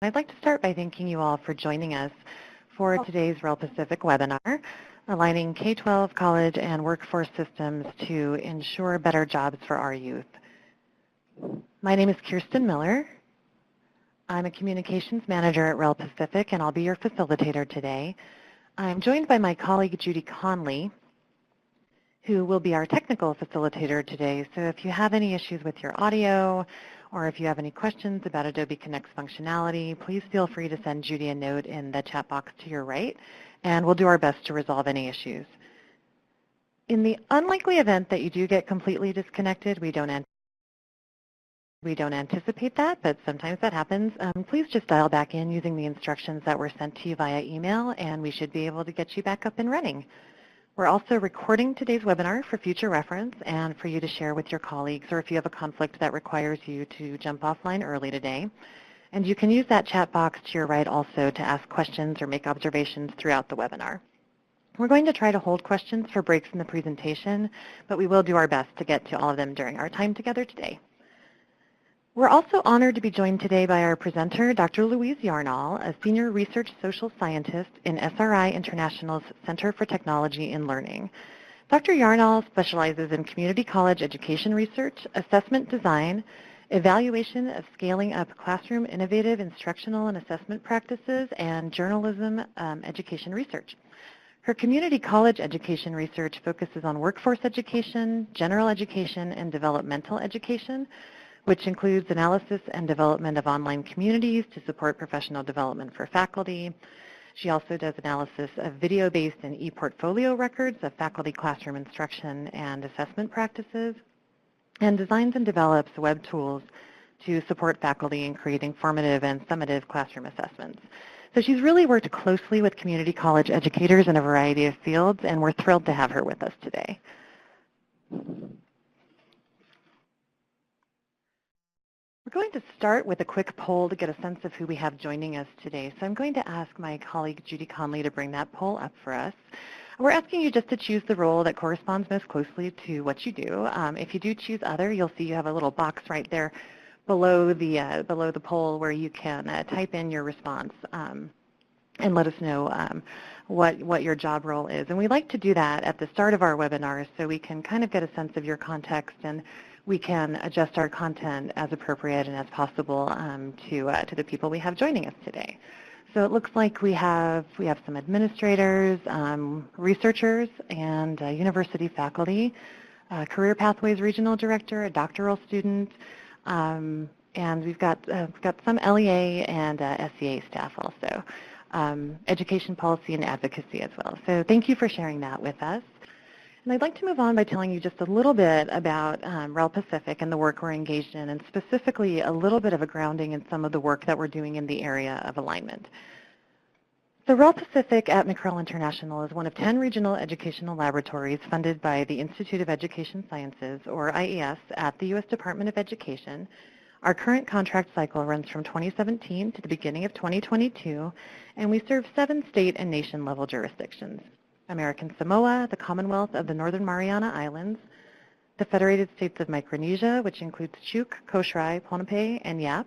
I'd like to start by thanking you all for joining us for today's REL Pacific webinar, Aligning K-12 college and workforce systems to ensure better jobs for our youth. My name is Kirsten Miller. I'm a communications manager at REL Pacific, and I'll be your facilitator today. I'm joined by my colleague Judy Conley, who will be our technical facilitator today. So if you have any issues with your audio, or if you have any questions about Adobe Connect's functionality, please feel free to send Judy a note in the chat box to your right, and we'll do our best to resolve any issues. In the unlikely event that you do get completely disconnected, we don't anticipate that, but sometimes that happens. Please just dial back in using the instructions that were sent to you via email, and we should be able to get you back up and running. We're also recording today's webinar for future reference and for you to share with your colleagues, or if you have a conflict that requires you to jump offline early today. And you can use that chat box to your right also to ask questions or make observations throughout the webinar. We're going to try to hold questions for breaks in the presentation, but we will do our best to get to all of them during our time together today. We're also honored to be joined today by our presenter, Dr. Louise Yarnall, a senior research social scientist in SRI International's Center for Technology in Learning. Dr. Yarnall specializes in community college education research, assessment design, evaluation of scaling up classroom innovative instructional and assessment practices, and journalism education research. Her community college education research focuses on workforce education, general education, and developmental education, which includes analysis and development of online communities to support professional development for faculty. She also does analysis of video-based and e-portfolio records of faculty classroom instruction and assessment practices, and designs and develops web tools to support faculty in creating formative and summative classroom assessments. So she's really worked closely with community college educators in a variety of fields, and we're thrilled to have her with us today. We're going to start with a quick poll to get a sense of who we have joining us today. So I'm going to ask my colleague Judy Conley to bring that poll up for us. We're asking you just to choose the role that corresponds most closely to what you do. If you do choose other, you'll see you have a little box right there below the poll where you can type in your response and let us know what your job role is. And we like to do that at the start of our webinars so we can kind of get a sense of your context, and we can adjust our content as appropriate and as possible to the people we have joining us today. So it looks like we have some administrators, researchers, and university faculty, Career Pathways Regional Director, a doctoral student, and we've got some LEA and SEA staff also, education policy and advocacy as well. So thank you for sharing that with us. And I'd like to move on by telling you just a little bit about REL Pacific and the work we're engaged in, and specifically a little bit of a grounding in some of the work that we're doing in the area of alignment. So REL Pacific at McREL International is one of 10 regional educational laboratories funded by the Institute of Education Sciences, or IES, at the U.S. Department of Education. Our current contract cycle runs from 2017 to the beginning of 2022, and we serve 7 state and nation-level jurisdictions: American Samoa, the Commonwealth of the Northern Mariana Islands, the Federated States of Micronesia, which includes Chuuk, Koshrai, Pohnpei, and Yap,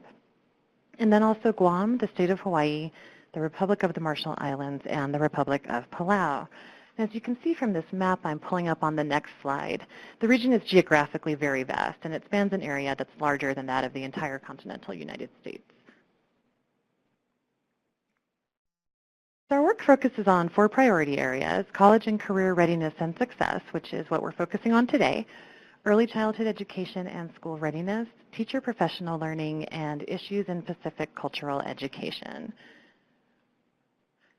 and then also Guam, the State of Hawaii, the Republic of the Marshall Islands, and the Republic of Palau. And as you can see from this map I'm pulling up on the next slide, the region is geographically very vast, and it spans an area that's larger than that of the entire continental United States. So our work focuses on 4 priority areas: college and career readiness and success, which is what we're focusing on today, early childhood education and school readiness, teacher professional learning, and issues in Pacific cultural education.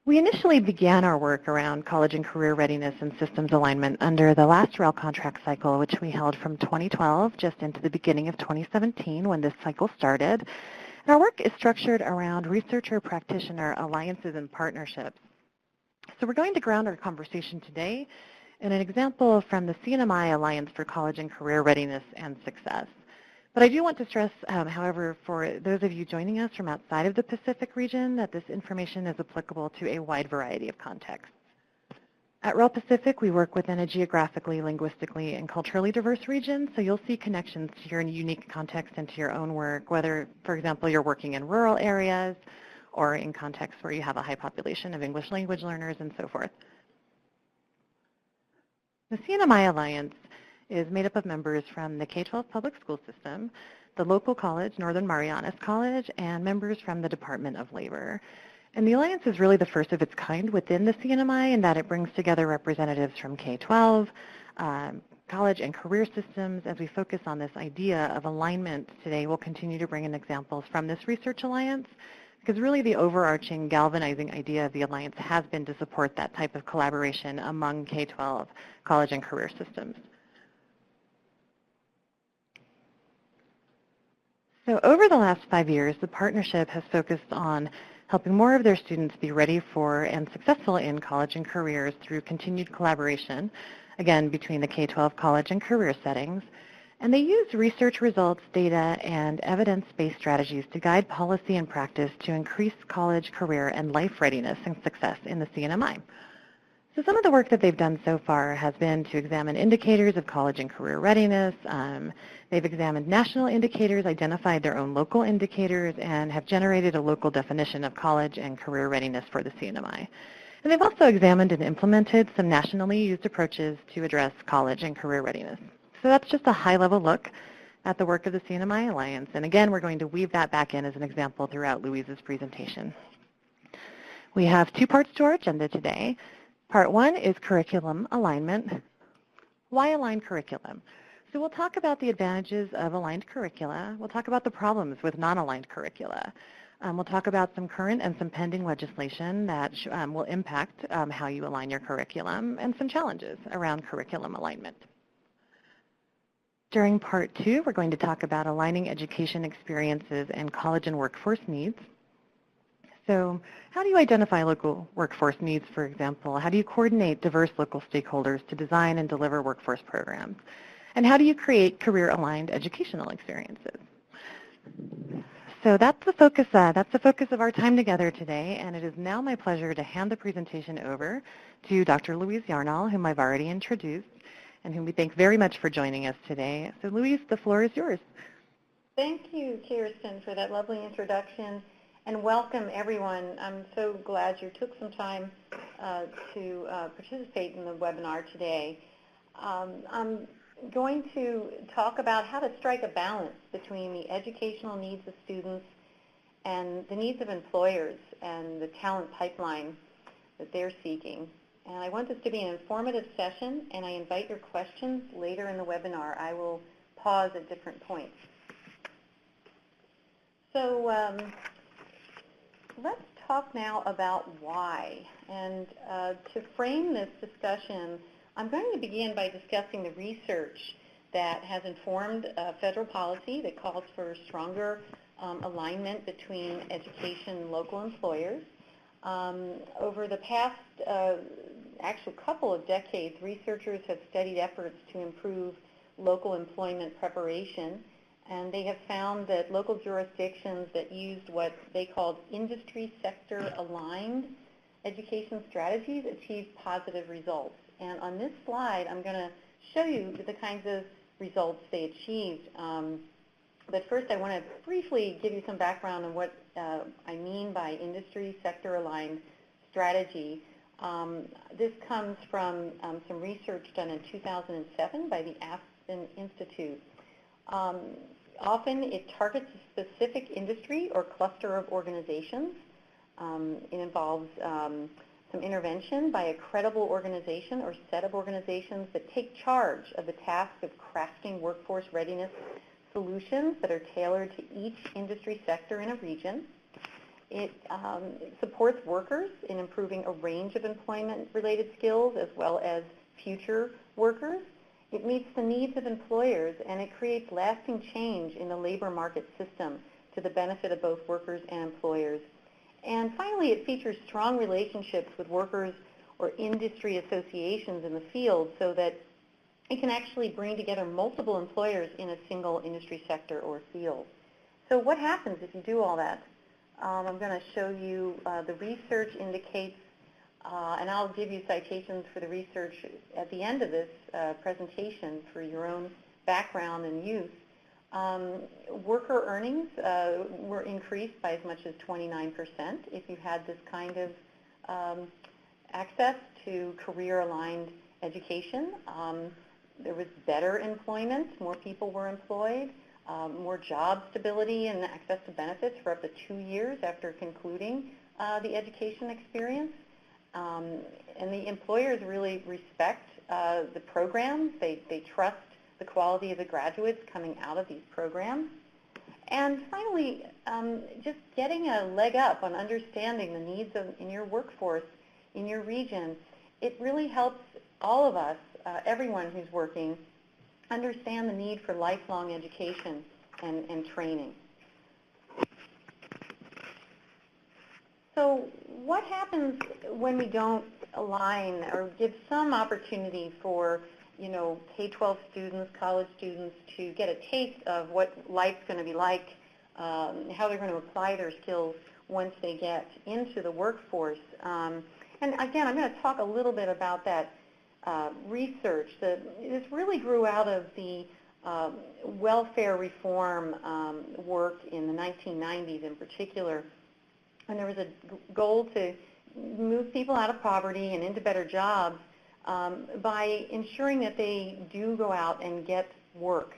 We initially began our work around college and career readiness and systems alignment under the last REL contract cycle, which we held from 2012 just into the beginning of 2017 when this cycle started. And our work is structured around researcher-practitioner alliances and partnerships. So we're going to ground our conversation today in an example from the CNMI Alliance for College and Career Readiness and Success. But I do want to stress, however, for those of you joining us from outside of the Pacific region, that this information is applicable to a wide variety of contexts. At REL Pacific, we work within a geographically, linguistically, and culturally diverse region, so you'll see connections to your unique context and to your own work, whether, for example, you're working in rural areas or in contexts where you have a high population of English language learners and so forth. The CNMI Alliance is made up of members from the K-12 public school system, the local college, Northern Marianas College, and members from the Department of Labor. And the Alliance is really the first of its kind within the CNMI in that it brings together representatives from K-12, college and career systems. As we focus on this idea of alignment today, we'll continue to bring in examples from this research alliance, because really the overarching galvanizing idea of the Alliance has been to support that type of collaboration among K-12 college and career systems. So over the last 5 years, the partnership has focused on helping more of their students be ready for and successful in college and careers through continued collaboration, again, between the K-12 college and career settings. And they use research results, data, and evidence-based strategies to guide policy and practice to increase college, career, and life readiness and success in the CNMI. So some of the work that they've done so far has been to examine indicators of college and career readiness. They've examined national indicators, identified their own local indicators, and have generated a local definition of college and career readiness for the CNMI. And they've also examined and implemented some nationally used approaches to address college and career readiness. So that's just a high-level look at the work of the CNMI Alliance. And again, we're going to weave that back in as an example throughout Louise's presentation. We have 2 parts to our agenda today. Part 1 is curriculum alignment. Why aligned curriculum? So we'll talk about the advantages of aligned curricula. We'll talk about the problems with non-aligned curricula. We'll talk about some current and some pending legislation that will impact how you align your curriculum and some challenges around curriculum alignment. During Part 2, we're going to talk about aligning education experiences and college and workforce needs. So how do you identify local workforce needs, for example? How do you coordinate diverse local stakeholders to design and deliver workforce programs? And how do you create career-aligned educational experiences? So that's the focus of our time together today, and it is now my pleasure to hand the presentation over to Dr. Louise Yarnall, whom I've already introduced, and whom we thank very much for joining us today. So Louise, the floor is yours. Thank you, Kirsten, for that lovely introduction. And welcome, everyone. I'm so glad you took some time to participate in the webinar today. I'm going to talk about how to strike a balance between the educational needs of students and the needs of employers and the talent pipeline that they're seeking. And I want this to be an informative session, and I invite your questions later in the webinar. I will pause at different points. So let's talk now about why. And to frame this discussion, I'm going to begin by discussing the research that has informed federal policy that calls for stronger alignment between education and local employers. Over the past actual couple of decades, researchers have studied efforts to improve local employment preparation, and they have found that local jurisdictions that used what they called industry sector aligned education strategies achieved positive results. And on this slide, I'm going to show you the kinds of results they achieved. But first, I want to briefly give you some background on what I mean by industry sector aligned strategy. This comes from some research done in 2007 by the Aspen Institute. Often it targets a specific industry or cluster of organizations. It involves some intervention by a credible organization or set of organizations that take charge of the task of crafting workforce readiness solutions that are tailored to each industry sector in a region. It supports workers in improving a range of employment-related skills as well as future workers. It meets the needs of employers, and it creates lasting change in the labor market system to the benefit of both workers and employers. And finally, it features strong relationships with workers or industry associations in the field so that it can actually bring together multiple employers in a single industry sector or field. So what happens if you do all that? I'm going to show you the research indicates and I'll give you citations for the research at the end of this presentation for your own background and use. Worker earnings were increased by as much as 29% if you had this kind of access to career-aligned education. There was better employment, more people were employed, more job stability and access to benefits for up to 2 years after concluding the education experience. And the employers really respect the programs. They trust the quality of the graduates coming out of these programs. And finally, just getting a leg up on understanding the needs in your workforce, in your region, it really helps all of us, everyone who's working, understand the need for lifelong education and training. So what happens when we don't align or give some opportunity for, K-12 students, college students to get a taste of what life's going to be like, how they're going to apply their skills once they get into the workforce? And again, I'm going to talk a little bit about that research. This really grew out of the welfare reform work in the 1990s in particular. And there was a goal to move people out of poverty and into better jobs by ensuring that they do go out and get work.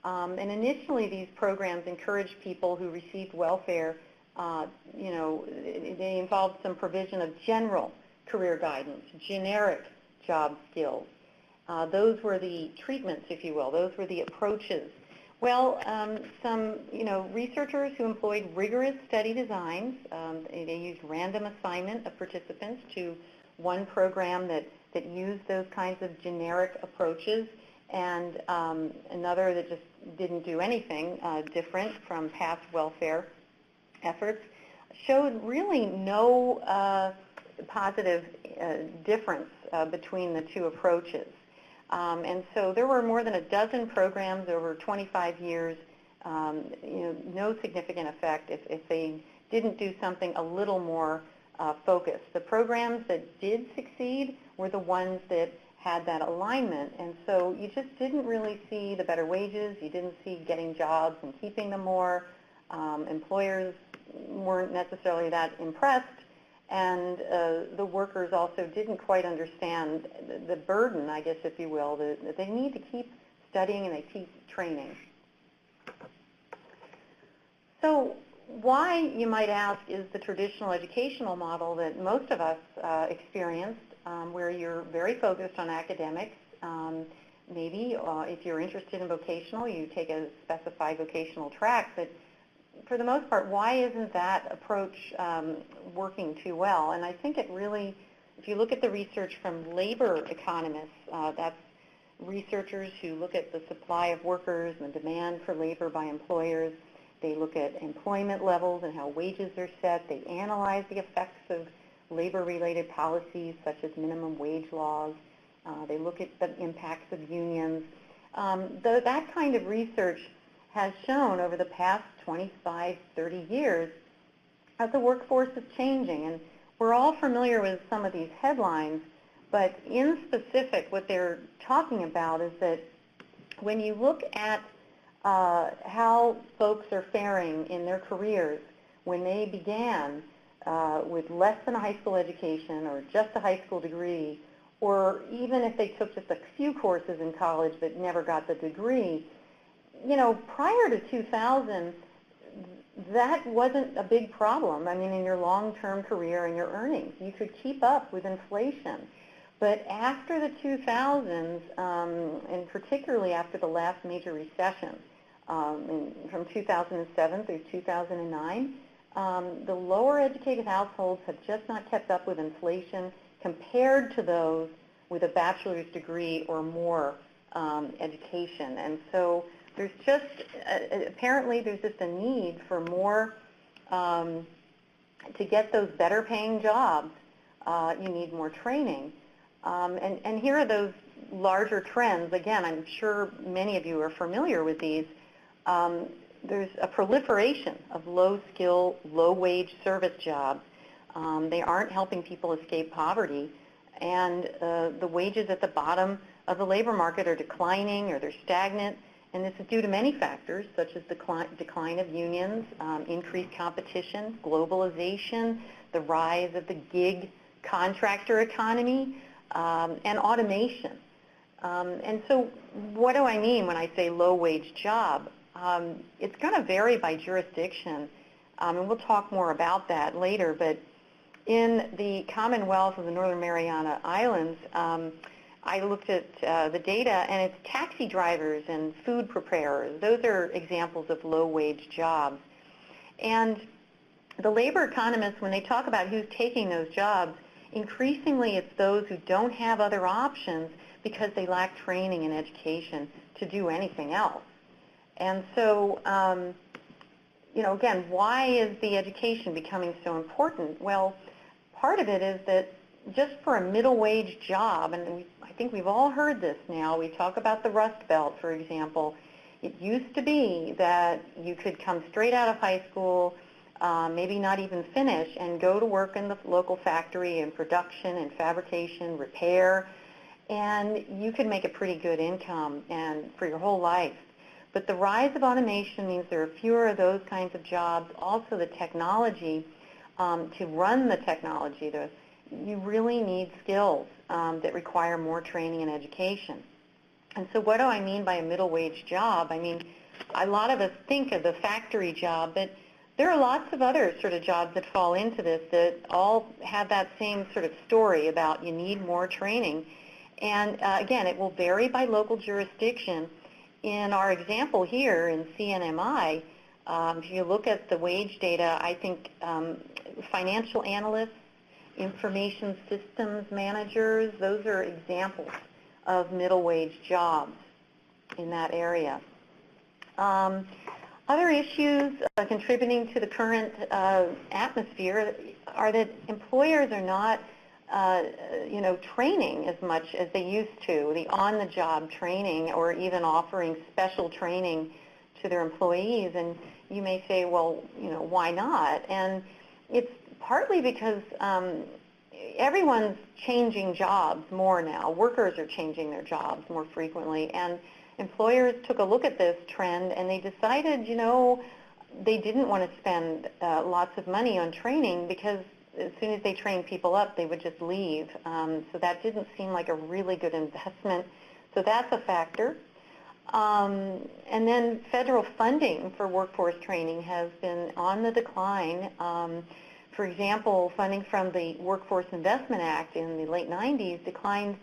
And initially, these programs encouraged people who received welfare, they involved some provision of general career guidance, generic job skills. Those were the treatments, if you will. Those were the approaches. Well, some researchers who employed rigorous study designs, they used random assignment of participants to one program that used those kinds of generic approaches, and another that just didn't do anything different from past welfare efforts, showed really no positive difference between the two approaches. And so there were more than a dozen programs over 25 years, no significant effect if they didn't do something a little more focused. The programs that did succeed were the ones that had that alignment, and so you just didn't really see the better wages, you didn't see getting jobs and keeping them more. Employers weren't necessarily that impressed, and the workers also didn't quite understand the burden, I guess, if you will, that they need to keep studying and they keep training. So why, you might ask, is the traditional educational model that most of us experienced, where you're very focused on academics, maybe if you're interested in vocational, you take a specified vocational track, but for the most part, why isn't that approach working too well? And I think it really, if you look at the research from labor economists, that's researchers who look at the supply of workers and the demand for labor by employers. They look at employment levels and how wages are set. They analyze the effects of labor-related policies such as minimum wage laws. They look at the impacts of unions. That kind of research has shown over the past 25, 30 years that the workforce is changing. And we're all familiar with some of these headlines, but in specific, what they're talking about is that when you look at how folks are faring in their careers when they began with less than a high school education or just a high school degree, or even if they took just a few courses in college but never got the degree, prior to 2000, that wasn't a big problem. I mean, in your long-term career and your earnings, you could keep up with inflation. But after the 2000s, and particularly after the last major recession, from 2007 through 2009, the lower educated households have just not kept up with inflation compared to those with a bachelor's degree or more education. And so there's just, apparently there's just a need for more, to get those better paying jobs, you need more training. And here are those larger trends. Again, I'm sure many of you are familiar with these. There's a proliferation of low-skill, low-wage service jobs. They aren't helping people escape poverty, and the wages at the bottom of the labor market are declining or they're stagnant, and this is due to many factors such as decline of unions, increased competition, globalization, the rise of the gig contractor economy, and automation. And so what do I mean when I say low-wage job? It's going to vary by jurisdiction, and we'll talk more about that later, but in the Commonwealth of the Northern Mariana Islands, I looked at the data, and it's taxi drivers and food preparers. Those are examples of low-wage jobs. And the labor economists, when they talk about who's taking those jobs, increasingly it's those who don't have other options because they lack training and education to do anything else. And so, again, why is the education becoming so important? Well, part of it is that just for a middle wage job, and I think we've all heard this now, we talk about the Rust Belt, for example. It used to be that you could come straight out of high school, maybe not even finish, and go to work in the local factory in production and fabrication, repair, and you could make a pretty good income and for your whole life. But the rise of automation means there are fewer of those kinds of jobs. Also the technology, to run the technology, you really need skills that require more training and education. And so what do I mean by a middle wage job? I mean, a lot of us think of the factory job, but there are lots of other sort of jobs that fall into this that all have that same sort of story about you need more training. And again, it will vary by local jurisdiction. In our example here in CNMI, if you look at the wage data, I think financial analysts, information systems managers, those are examples of middle wage jobs in that area. Other issues contributing to the current atmosphere are that employers are not training as much as they used to, the on-the-job training, or even offering special training to their employees. And you may say, well, why not? And it's partly because everyone's changing jobs more now. Workers are changing their jobs more frequently, and employers took a look at this trend and they decided, they didn't want to spend lots of money on training because as soon as they trained people up, they would just leave. So that didn't seem like a really good investment. So that's a factor. And then federal funding for workforce training has been on the decline. For example, funding from the Workforce Investment Act in the late 90s declined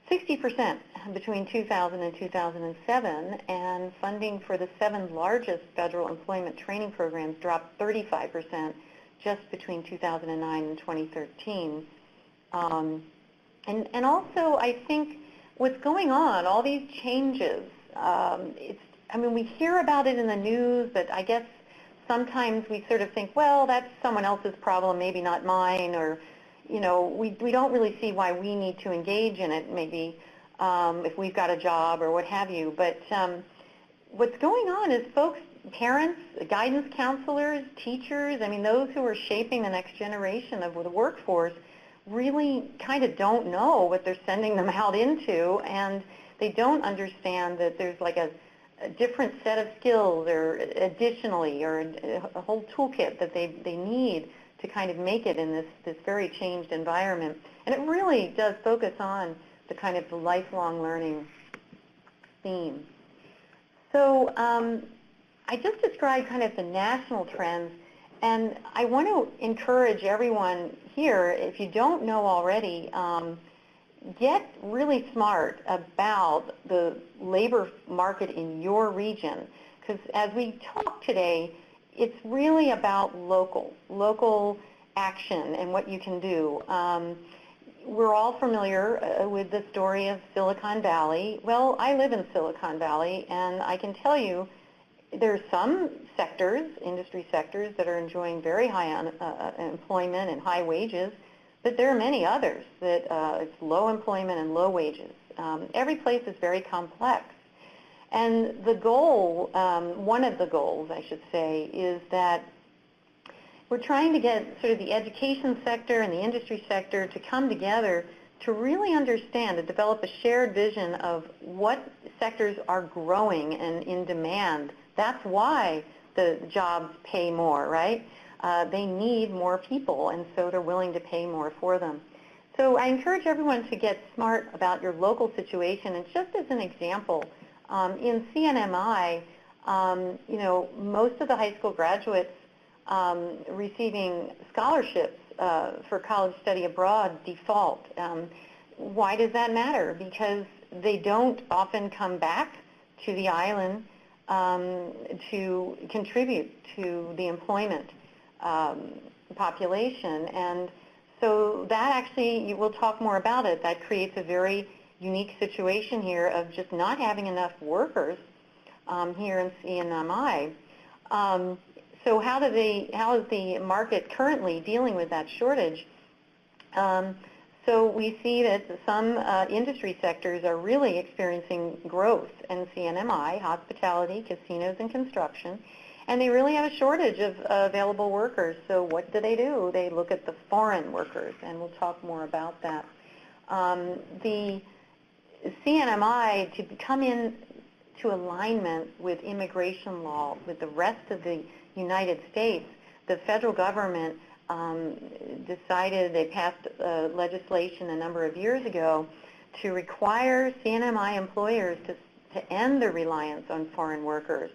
60% between 2000 and 2007, and funding for the 7 largest federal employment training programs dropped 35% just between 2009 and 2013. And also, I think what's going on, all these changes, we hear about it in the news, but I guess sometimes we sort of think, well, that's someone else's problem, maybe not mine, or, we don't really see why we need to engage in it, maybe, if we've got a job or what have you. But what's going on is folks, parents, guidance counselors, teachers, those who are shaping the next generation of the workforce really kind of don't know what they're sending them out into, and they don't understand that there's like a different set of skills or additionally, or a whole toolkit that they need to kind of make it in this very changed environment. And it really does focus on the kind of the lifelong learning theme. So I just described kind of the national trends, and I want to encourage everyone here, if you don't know already, get really smart about the labor market in your region, because as we talk today, it's really about local action and what you can do. We're all familiar with the story of Silicon Valley. Well, I live in Silicon Valley, and I can tell you there are some sectors, industry sectors, that are enjoying very high employment and high wages, but there are many others that it's low employment and low wages. Every place is very complex. And the goal, one of the goals, I should say, is that we're trying to get sort of the education sector and the industry sector to come together to really understand, to develop a shared vision of what sectors are growing and in demand. That's why the jobs pay more, right? They need more people, and so they're willing to pay more for them. So I encourage everyone to get smart about your local situation. And just as an example, in CNMI, most of the high school graduates receiving scholarships for college study abroad default. Why does that matter? Because they don't often come back to the island to contribute to the employment population. And so that actually, we'll talk more about it, that creates a very unique situation here of just not having enough workers here in CNMI. So how is the market currently dealing with that shortage? So we see that some industry sectors are really experiencing growth in CNMI, hospitality, casinos, and construction, and they really have a shortage of available workers. So what do? They look at the foreign workers, and we'll talk more about that. The CNMI, to come in to alignment with immigration law with the rest of the United States, the federal government decided, they passed legislation a number of years ago to require CNMI employers to end their reliance on foreign workers.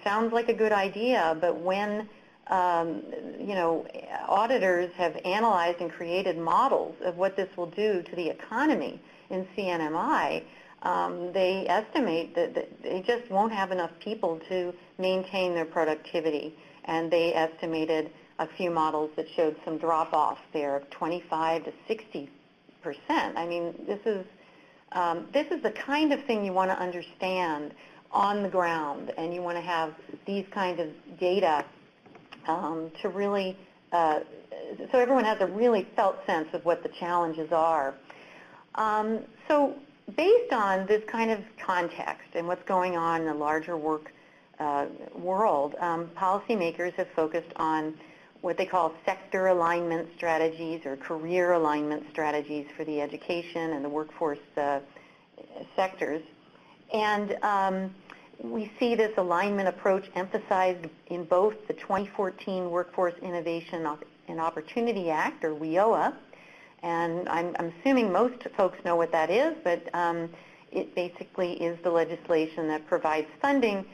Sounds like a good idea, but when auditors have analyzed and created models of what this will do to the economy in CNMI, they estimate that they just won't have enough people to maintain their productivity, and they estimated a few models that showed some drop-off there of 25 to 60%. I mean, this is the kind of thing you want to understand on the ground, and you want to have these kind of data to really, so everyone has a really felt sense of what the challenges are. So based on this kind of context and what's going on in the larger work world, policymakers have focused on what they call sector alignment strategies or career alignment strategies for the education and the workforce sectors. And we see this alignment approach emphasized in both the 2014 Workforce Innovation and Opportunity Act, or WIOA, and I'm assuming most folks know what that is, but it basically is the legislation that provides funding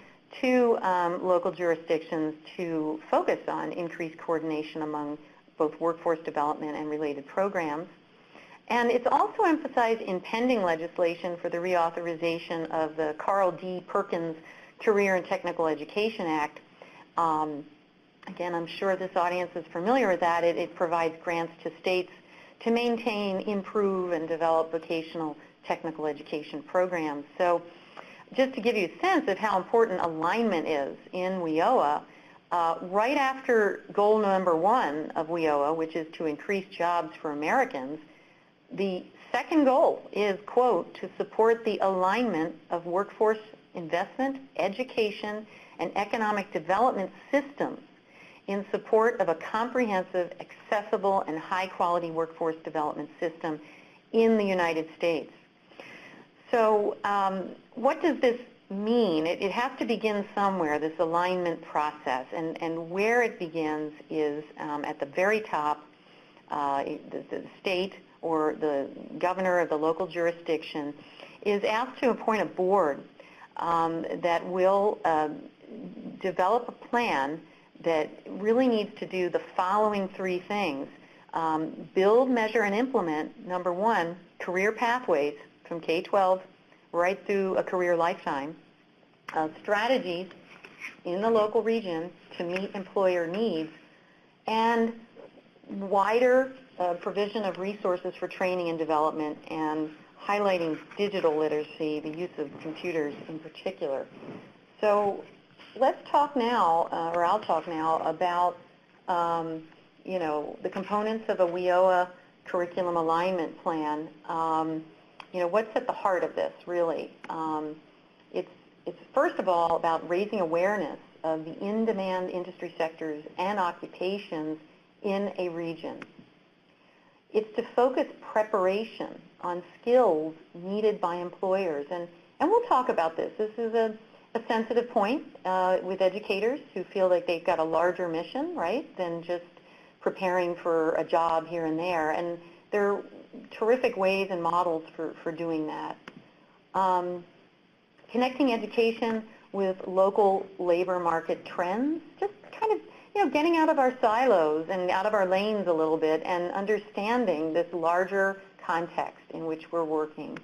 to local jurisdictions to focus on increased coordination among both workforce development and related programs. And it's also emphasized in pending legislation for the reauthorization of the Carl D. Perkins Career and Technical Education Act. Again, I'm sure this audience is familiar with that. It provides grants to states to maintain, improve, and develop vocational technical education programs. So just to give you a sense of how important alignment is in WIOA, right after goal number 1 of WIOA, which is to increase jobs for Americans, the second goal is, quote, to support the alignment of workforce investment, education, and economic development systems in support of a comprehensive, accessible, and high-quality workforce development system in the United States. So what does this mean? It has to begin somewhere, this alignment process, and where it begins is at the very top. The state or the governor of the local jurisdiction is asked to appoint a board that will develop a plan that really needs to do the following 3 things. Build, measure, and implement, number 1, career pathways from K-12 right through a career lifetime, strategies in the local region to meet employer needs, and wider provision of resources for training and development, and highlighting digital literacy, the use of computers in particular. So let's talk now, or I'll talk now, about the components of a WIOA curriculum alignment plan. What's at the heart of this, really? It's first of all about raising awareness of the in-demand industry sectors and occupations in a region. It's to focus preparation on skills needed by employers. And we'll talk about this. This is a sensitive point with educators who feel like they've got a larger mission, right, than just preparing for a job here and there. And there are terrific ways and models for doing that. Connecting education with local labor market trends, just kind of getting out of our silos and out of our lanes a little bit and understanding this larger context in which we're working,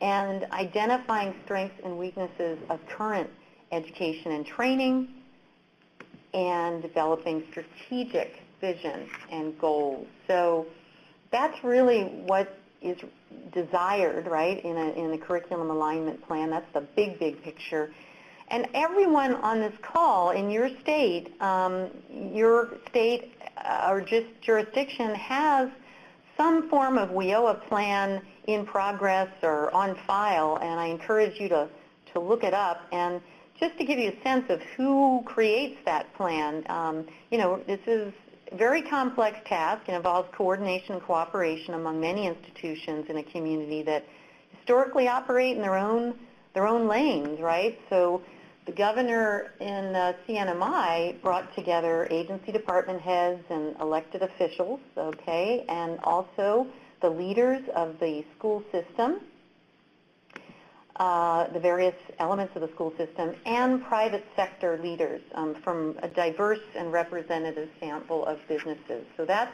and identifying strengths and weaknesses of current education and training, and developing strategic vision and goals. So that's really what is desired, right, in a curriculum alignment plan. That's the big picture. And everyone on this call in your state or just jurisdiction has some form of WIOA plan in progress or on file, and I encourage you to look it up. And just to give you a sense of who creates that plan, this is a very complex task. It involves coordination and cooperation among many institutions in a community that historically operate in their own lanes, right? So the governor in CNMI brought together agency department heads and elected officials, okay, and also the leaders of the school system, the various elements of the school system, and private sector leaders from a diverse and representative sample of businesses. So that's,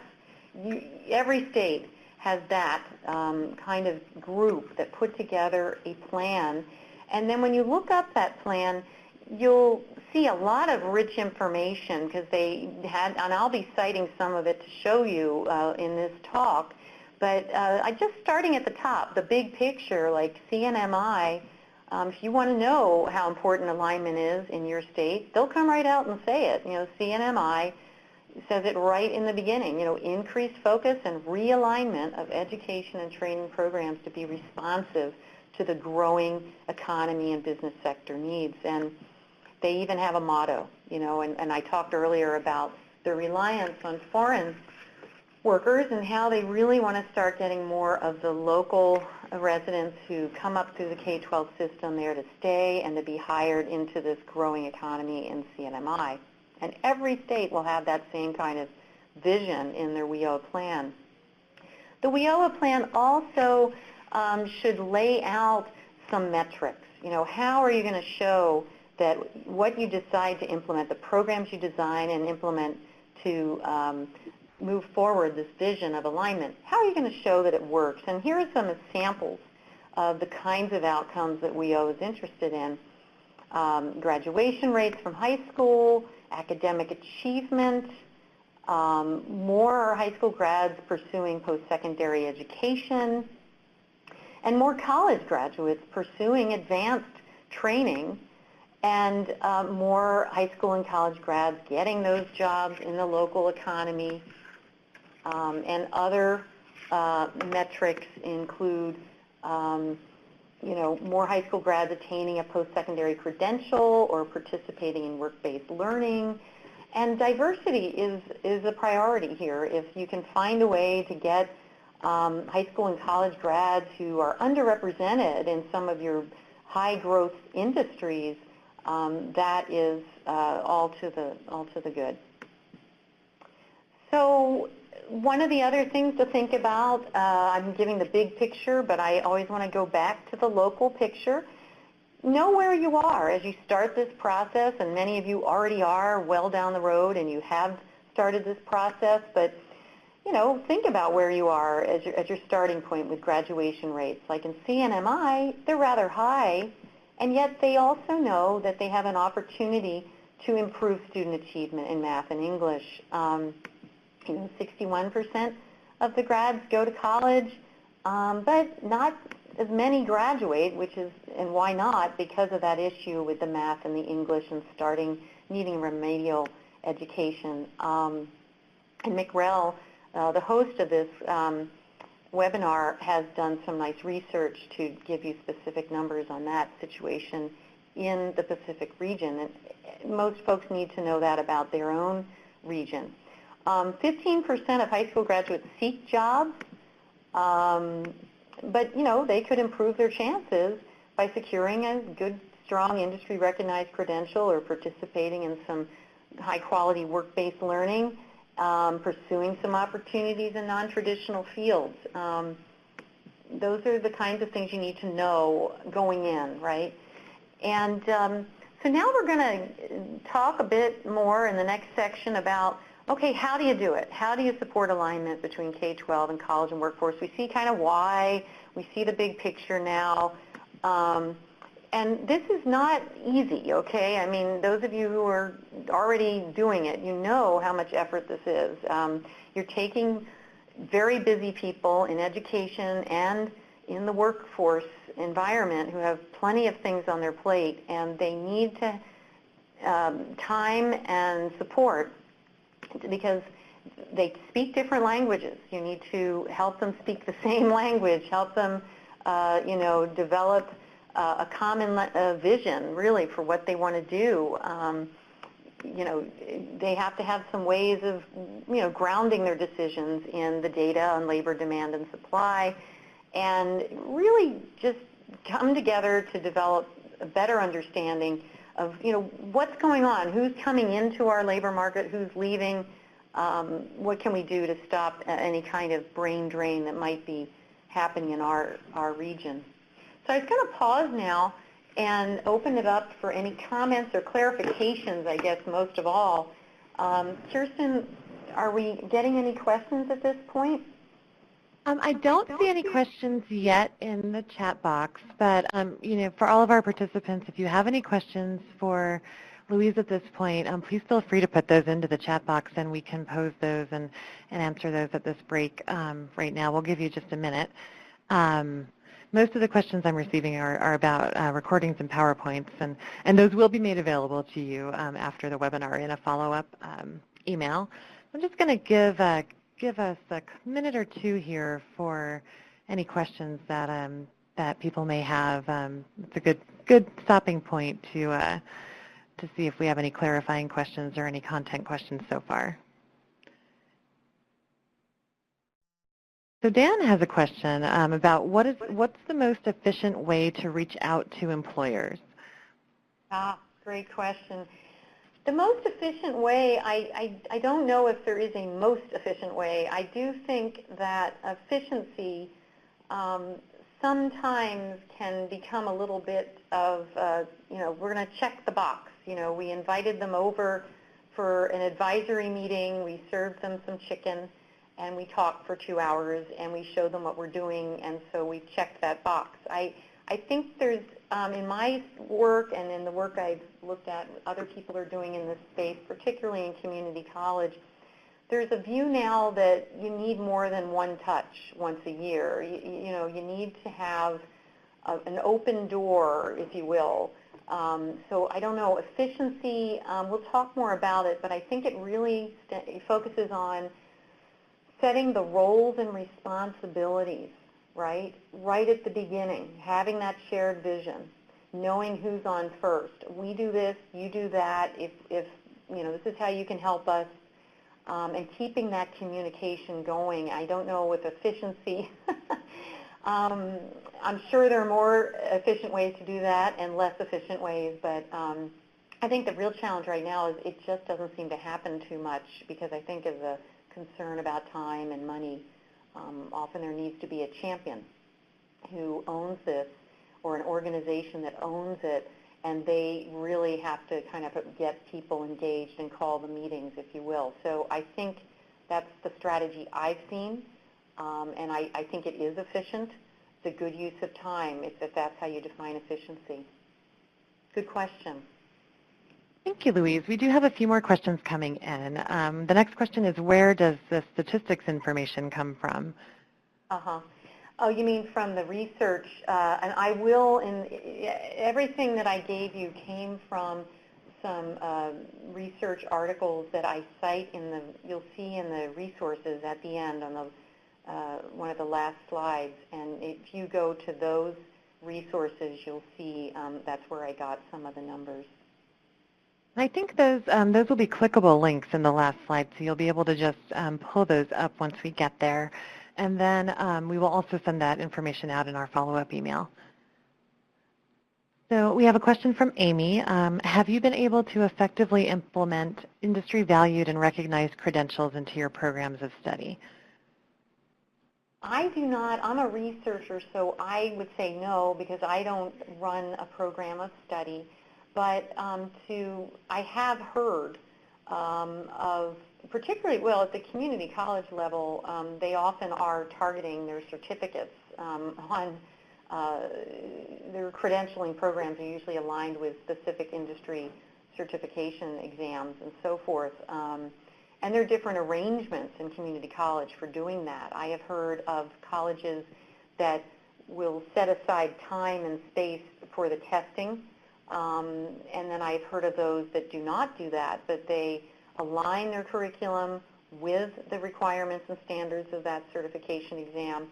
every state has that kind of group that put together a plan. And then when you look up that plan, you'll see a lot of rich information because they had, and I'll be citing some of it to show you in this talk, but just starting at the top, the big picture, like CNMI, if you want to know how important alignment is in your state, they'll come right out and say it. CNMI says it right in the beginning, increased focus and realignment of education and training programs to be responsive to the growing economy and business sector needs. And they even have a motto, and I talked earlier about the reliance on foreign workers and how they really want to start getting more of the local residents who come up through the K-12 system there to stay and to be hired into this growing economy in CNMI. And every state will have that same kind of vision in their WIOA plan. The WIOA plan also should lay out some metrics. How are you going to show that what you decide to implement, the programs you design and implement to move forward this vision of alignment, how are you going to show that it works? And here are some examples of the kinds of outcomes that WIOA is interested in. Graduation rates from high school, academic achievement, more high school grads pursuing post-secondary education, and more college graduates pursuing advanced training, and more high school and college grads getting those jobs in the local economy. And other metrics include, more high school grads attaining a post-secondary credential or participating in work-based learning. And diversity is a priority here. If you can find a way to get high school and college grads who are underrepresented in some of your high-growth industries, that is all to the good. So one of the other things to think about, I'm giving the big picture, but I always want to go back to the local picture. Know where you are as you start this process, and many of you already are well down the road and you have started this process, but think about where you are as your starting point with graduation rates. Like in CNMI, they're rather high, and yet they also know that they have an opportunity to improve student achievement in math and English. 61% of the grads go to college, but not as many graduate, and why not? Because of that issue with the math and the English and needing remedial education. And REL, the host of this webinar, has done some nice research to give you specific numbers on that situation in the Pacific region. And most folks need to know that about their own region. 15% of high school graduates seek jobs, but they could improve their chances by securing a good, strong industry-recognized credential or participating in some high-quality work-based learning, pursuing some opportunities in non-traditional fields. Those are the kinds of things you need to know going in, right? And so now we're going to talk a bit more in the next section about, okay, how do you do it? How do you support alignment between K-12 and college and workforce? We see kind of why. We see the big picture now. And this is not easy, okay? I mean, those of you who are already doing it, you know how much effort this is. You're taking very busy people in education and in the workforce environment who have plenty of things on their plate, and they need to time and support because they speak different languages. You need to help them speak the same language, help them, develop a common vision, really, for what they want to do. They have to have some ways of, grounding their decisions in the data on labor demand and supply, and really just come together to develop a better understanding of, what's going on, who's coming into our labor market, who's leaving, what can we do to stop any kind of brain drain that might be happening in our region. So I was going to pause now and open it up for any comments or clarifications, I guess, most of all. Kirsten, are we getting any questions at this point? I don't see any questions yet in the chat box, but, for all of our participants, if you have any questions for Louise at this point, please feel free to put those into the chat box, and we can pose those and answer those at this break right now. We'll give you just a minute. Most of the questions I'm receiving are about recordings and PowerPoints, and those will be made available to you after the webinar in a follow-up email. I'm just going to give us a minute or two here for any questions that people may have. It's a good stopping point to see if we have any clarifying questions or any content questions so far. So Dan has a question about what's the most efficient way to reach out to employers? Great question. The most efficient way, I don't know if there is a most efficient way. I do think that efficiency sometimes can become a little bit of, we're going to check the box. We invited them over for an advisory meeting. We served them some chicken, and we talked for 2 hours, and we showed them what we're doing, and so we've checked that box. I think there's, in my work and in the work I've looked at other people are doing in this space, particularly in community college, there's a view now that you need more than one touch once a year. You need to have an open door, if you will. So I don't know, efficiency, we'll talk more about it, but I think it really focuses on setting the roles and responsibilities, right at the beginning, having that shared vision, knowing who's on first. We do this, you do that, if this is how you can help us, and keeping that communication going. I don't know with efficiency. I'm sure there are more efficient ways to do that and less efficient ways, but I think the real challenge right now is it just doesn't seem to happen too much because I think of the concern about time and money. Often there needs to be a champion who owns this or an organization that owns it, and they really have to kind of get people engaged and call the meetings, if you will. So I think that's the strategy I've seen, and I think it is efficient. It's a good use of time if that's how you define efficiency. Good question. Thank you, Louise. We do have a few more questions coming in. The next question is, where does the statistics information come from? Oh, you mean from the research? And I will, everything that I gave you came from some research articles that I cite you'll see in the resources at the end on one of the last slides. And if you go to those resources, you'll see that's where I got some of the numbers. I think those will be clickable links in the last slide, so you'll be able to just pull those up once we get there. And then we will also send that information out in our follow-up email. So we have a question from Amy. Have you been able to effectively implement industry-valued and recognized credentials into your programs of study? I do not. I'm a researcher, so I would say no because I don't run a program of study. But I have heard of, particularly, well, at the community college level, they often are targeting their certificates on their credentialing programs are usually aligned with specific industry certification exams and so forth. And there are different arrangements in community college for doing that. I have heard of colleges that will set aside time and space for the testing. And then I've heard of those that do not do that, but they align their curriculum with the requirements and standards of that certification exam,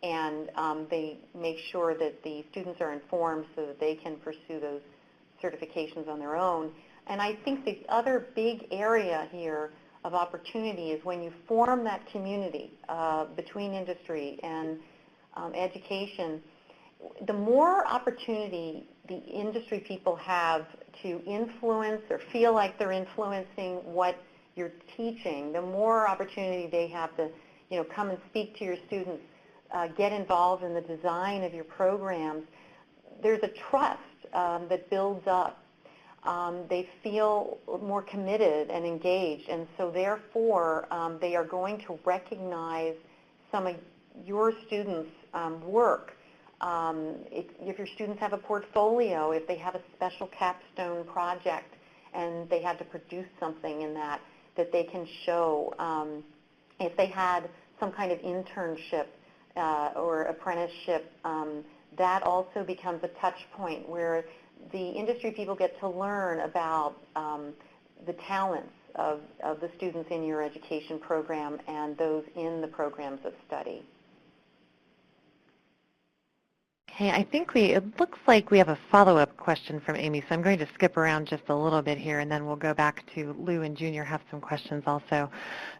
and they make sure that the students are informed so that they can pursue those certifications on their own. And I think the other big area here of opportunity is when you form that community between industry and education, the more opportunity the industry people have to influence or feel like they're influencing what you're teaching, the more opportunity they have to, come and speak to your students, get involved in the design of your programs. There's a trust that builds up. They feel more committed and engaged, and so therefore they are going to recognize some of your students' work. If your students have a portfolio, if they have a special capstone project and they had to produce something in that they can show, if they had some kind of internship or apprenticeship, that also becomes a touch point where the industry people get to learn about the talents of the students in your education program and those in the programs of study. Okay, I think it looks like we have a follow-up question from Amy, so I'm going to skip around just a little bit here, and then we'll go back to Lou and Junior have some questions also.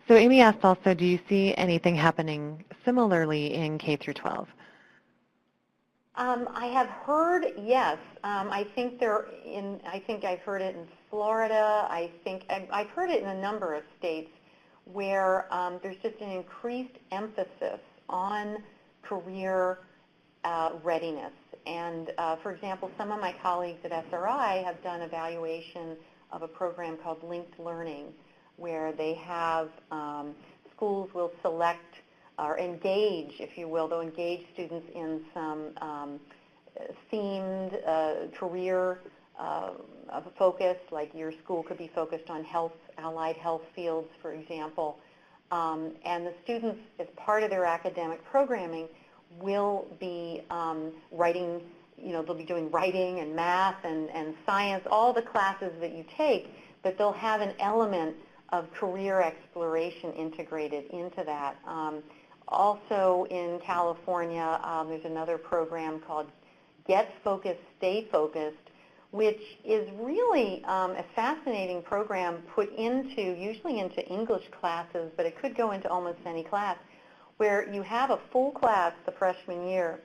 So Amy asked also, do you see anything happening similarly in K through 12? I have heard, yes. I think I've heard it in Florida. I've heard it in a number of states where there's just an increased emphasis on career readiness. And for example, some of my colleagues at SRI have done evaluation of a program called Linked Learning, where they have schools will select or engage, if you will, they'll engage students in some themed career focus, like your school could be focused on health, allied health fields, for example. And the students, as part of their academic programming, will be writing, they'll be doing writing and math and science, all the classes that you take, but they'll have an element of career exploration integrated into that. Also in California, there's another program called Get Focused, Stay Focused, which is really a fascinating program put usually into English classes, but it could go into almost any class, where you have a full class the freshman year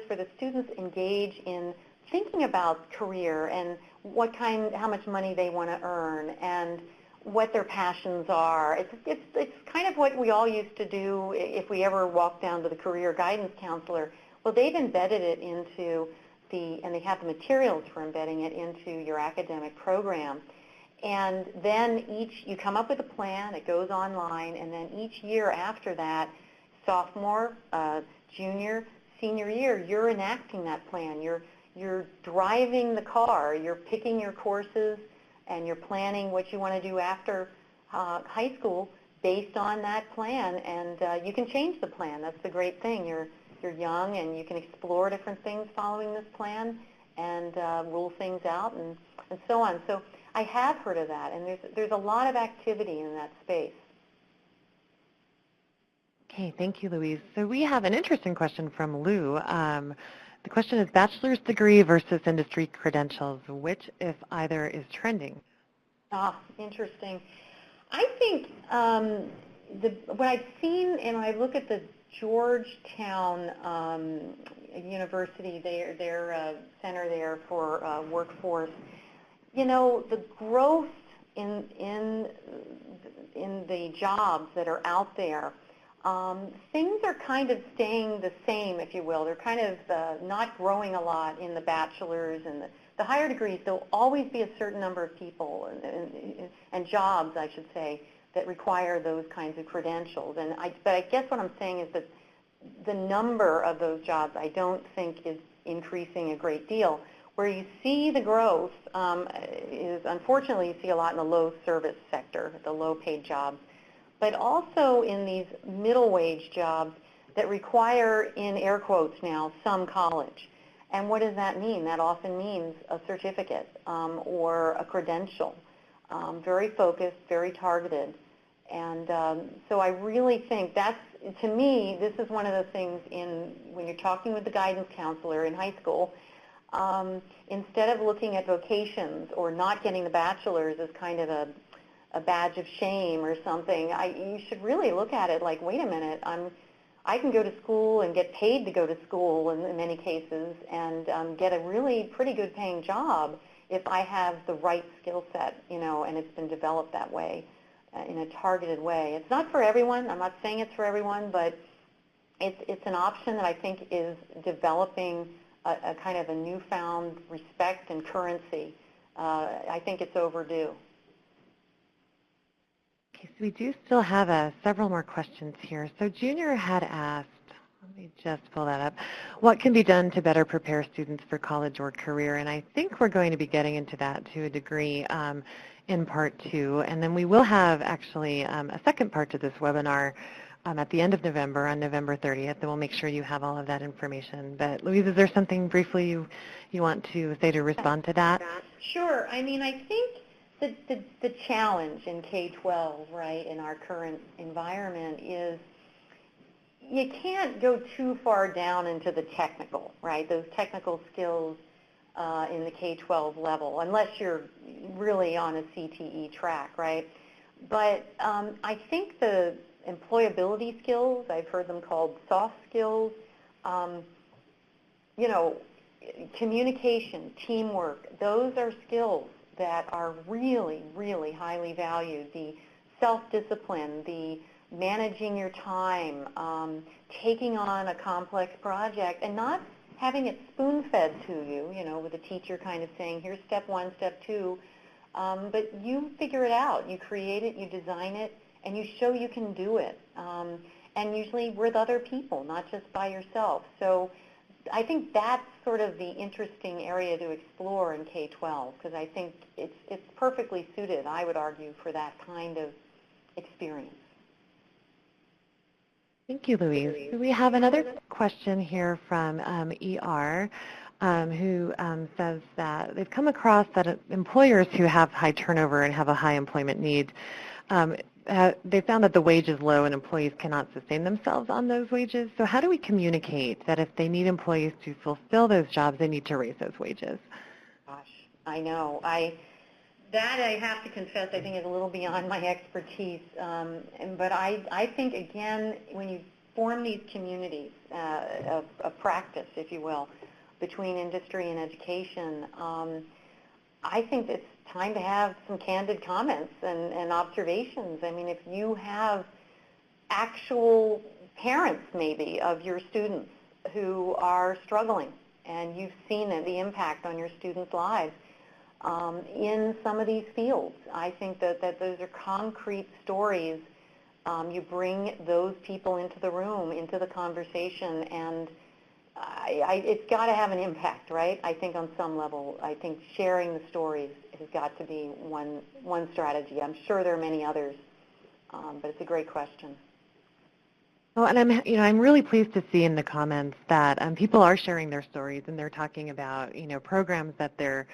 for the students engage in thinking about career and how much money they want to earn and what their passions are. It's kind of what we all used to do if we ever walked down to the career guidance counselor. Well, they've embedded it into and they have the materials for embedding it into your academic program. And then you come up with a plan, it goes online, and then each year after that, sophomore, junior, senior year, you're enacting that plan. You're driving the car, you're picking your courses, and you're planning what you want to do after high school based on that plan, and you can change the plan. That's the great thing. You're young, and you can explore different things following this plan and rule things out and so on. So I have heard of that, and there's a lot of activity in that space. Okay, thank you, Louise. So we have an interesting question from Lou. The question is bachelor's degree versus industry credentials. Which, if either, is trending? Interesting. I think what I've seen, and I look at the Georgetown University, their center there for workforce, the growth in the jobs that are out there, things are kind of staying the same, if you will. They're kind of not growing a lot in the bachelor's and the higher degrees. There'll always be a certain number of people and jobs, I should say, that require those kinds of credentials. But I guess what I'm saying is that the number of those jobs I don't think is increasing a great deal. Where you see the growth is, unfortunately, you see a lot in the low service sector, the low paid jobs, but also in these middle wage jobs that require, in air quotes now, some college. And what does that mean? That often means a certificate or a credential, very focused, very targeted. And so I really think that's, to me, this is one of the things when you're talking with the guidance counselor in high school, instead of looking at vocations or not getting the bachelor's as kind of a badge of shame or something, you should really look at it like, wait a minute, I can go to school and get paid to go to school in many cases and get a really pretty good paying job if I have the right skill set, and it's been developed that way in a targeted way. It's not for everyone. I'm not saying it's for everyone, but it's an option that I think is developing a kind of a newfound respect and currency. I think it's overdue. Okay, so we do still have several more questions here. So Junior had asked, let me just pull that up, what can be done to better prepare students for college or career? And I think we're going to be getting into that to a degree in part 2. And then we will have actually a second part to this webinar at the end of November, on November 30th, and we'll make sure you have all of that information. But Louise, is there something briefly you want to say to respond to that? Sure. I mean, I think the challenge in K-12, right, in our current environment is you can't go too far down into the technical, right, those technical skills in the K-12 level, unless you're really on a CTE track, right? But I think the employability skills, I've heard them called soft skills, communication, teamwork, those are skills that are really, really highly valued. The self-discipline, the managing your time, taking on a complex project and not having it spoon-fed to you, with a teacher kind of saying, here's step 1, step 2, but you figure it out. You create it, you design it, and you show you can do it, and usually with other people, not just by yourself. So I think that's sort of the interesting area to explore in K-12, because I think it's perfectly suited, I would argue, for that kind of experience. Thank you, Louise. We have another question here from ER, who says that they've come across that employers who have high turnover and have a high employment need, they found that the wage is low and employees cannot sustain themselves on those wages. So how do we communicate that if they need employees to fulfill those jobs, they need to raise those wages? Gosh, I know. That I have to confess, I think is a little beyond my expertise. But I think, again, when you form these communities of practice, if you will, between industry and education, I think it's time to have some candid comments and observations. I mean, if you have actual parents, maybe, of your students who are struggling, and you've seen the impact on your students' lives in some of these fields, I think that those are concrete stories. You bring those people into the room, into the conversation, and it's got to have an impact, right? I think on some level, I think sharing the stories has got to be one strategy. I'm sure there are many others, but it's a great question. Well, and I'm really pleased to see in the comments that people are sharing their stories, and they're talking about programs that they're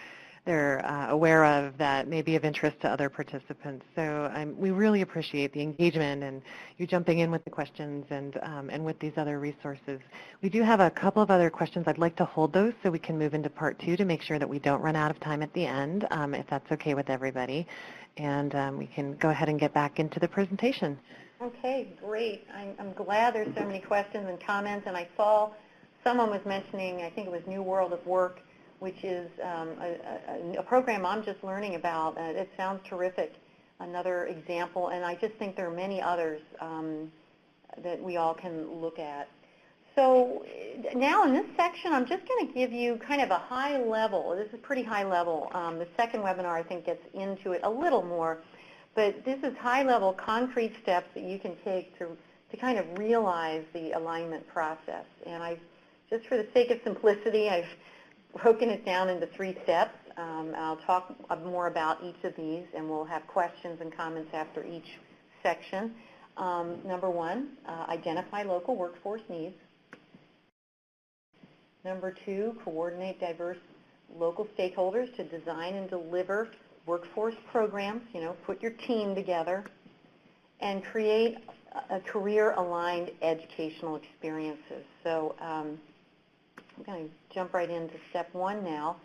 aware of that may be of interest to other participants. So we really appreciate the engagement and you jumping in with the questions and with these other resources. We do have a couple of other questions. I'd like to hold those so we can move into part 2 to make sure that we don't run out of time at the end, if that's okay with everybody. And we can go ahead and get back into the presentation. Okay, great. I'm glad there's so many questions and comments, and I saw someone was mentioning, I think it was New World of Work, which is a program I'm just learning about. It sounds terrific, another example, and I just think there are many others that we all can look at. So now in this section, I'm just going to give you kind of a high level. This is pretty high level. The second webinar, I think, gets into it a little more, but this is high level, concrete steps that you can take to kind of realize the alignment process. And just for the sake of simplicity, I've broken it down into 3 steps. I'll talk more about each of these, and we'll have questions and comments after each section. Number 1, identify local workforce needs. Number 2, coordinate diverse local stakeholders to design and deliver workforce programs, put your team together, and create a career-aligned educational experiences. So I'm going to jump right into step 1 now.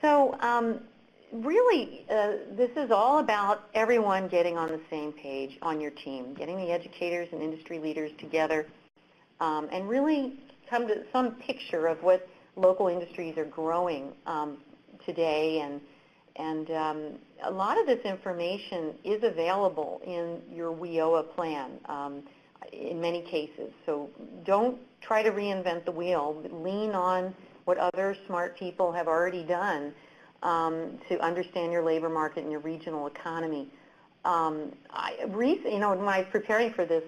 So really, this is all about everyone getting on the same page on your team, getting the educators and industry leaders together, and really come to some picture of what local industries are growing today. And a lot of this information is available in your WIOA plan in many cases. So don't try to reinvent the wheel. Lean on what other smart people have already done to understand your labor market and your regional economy. When I was preparing for this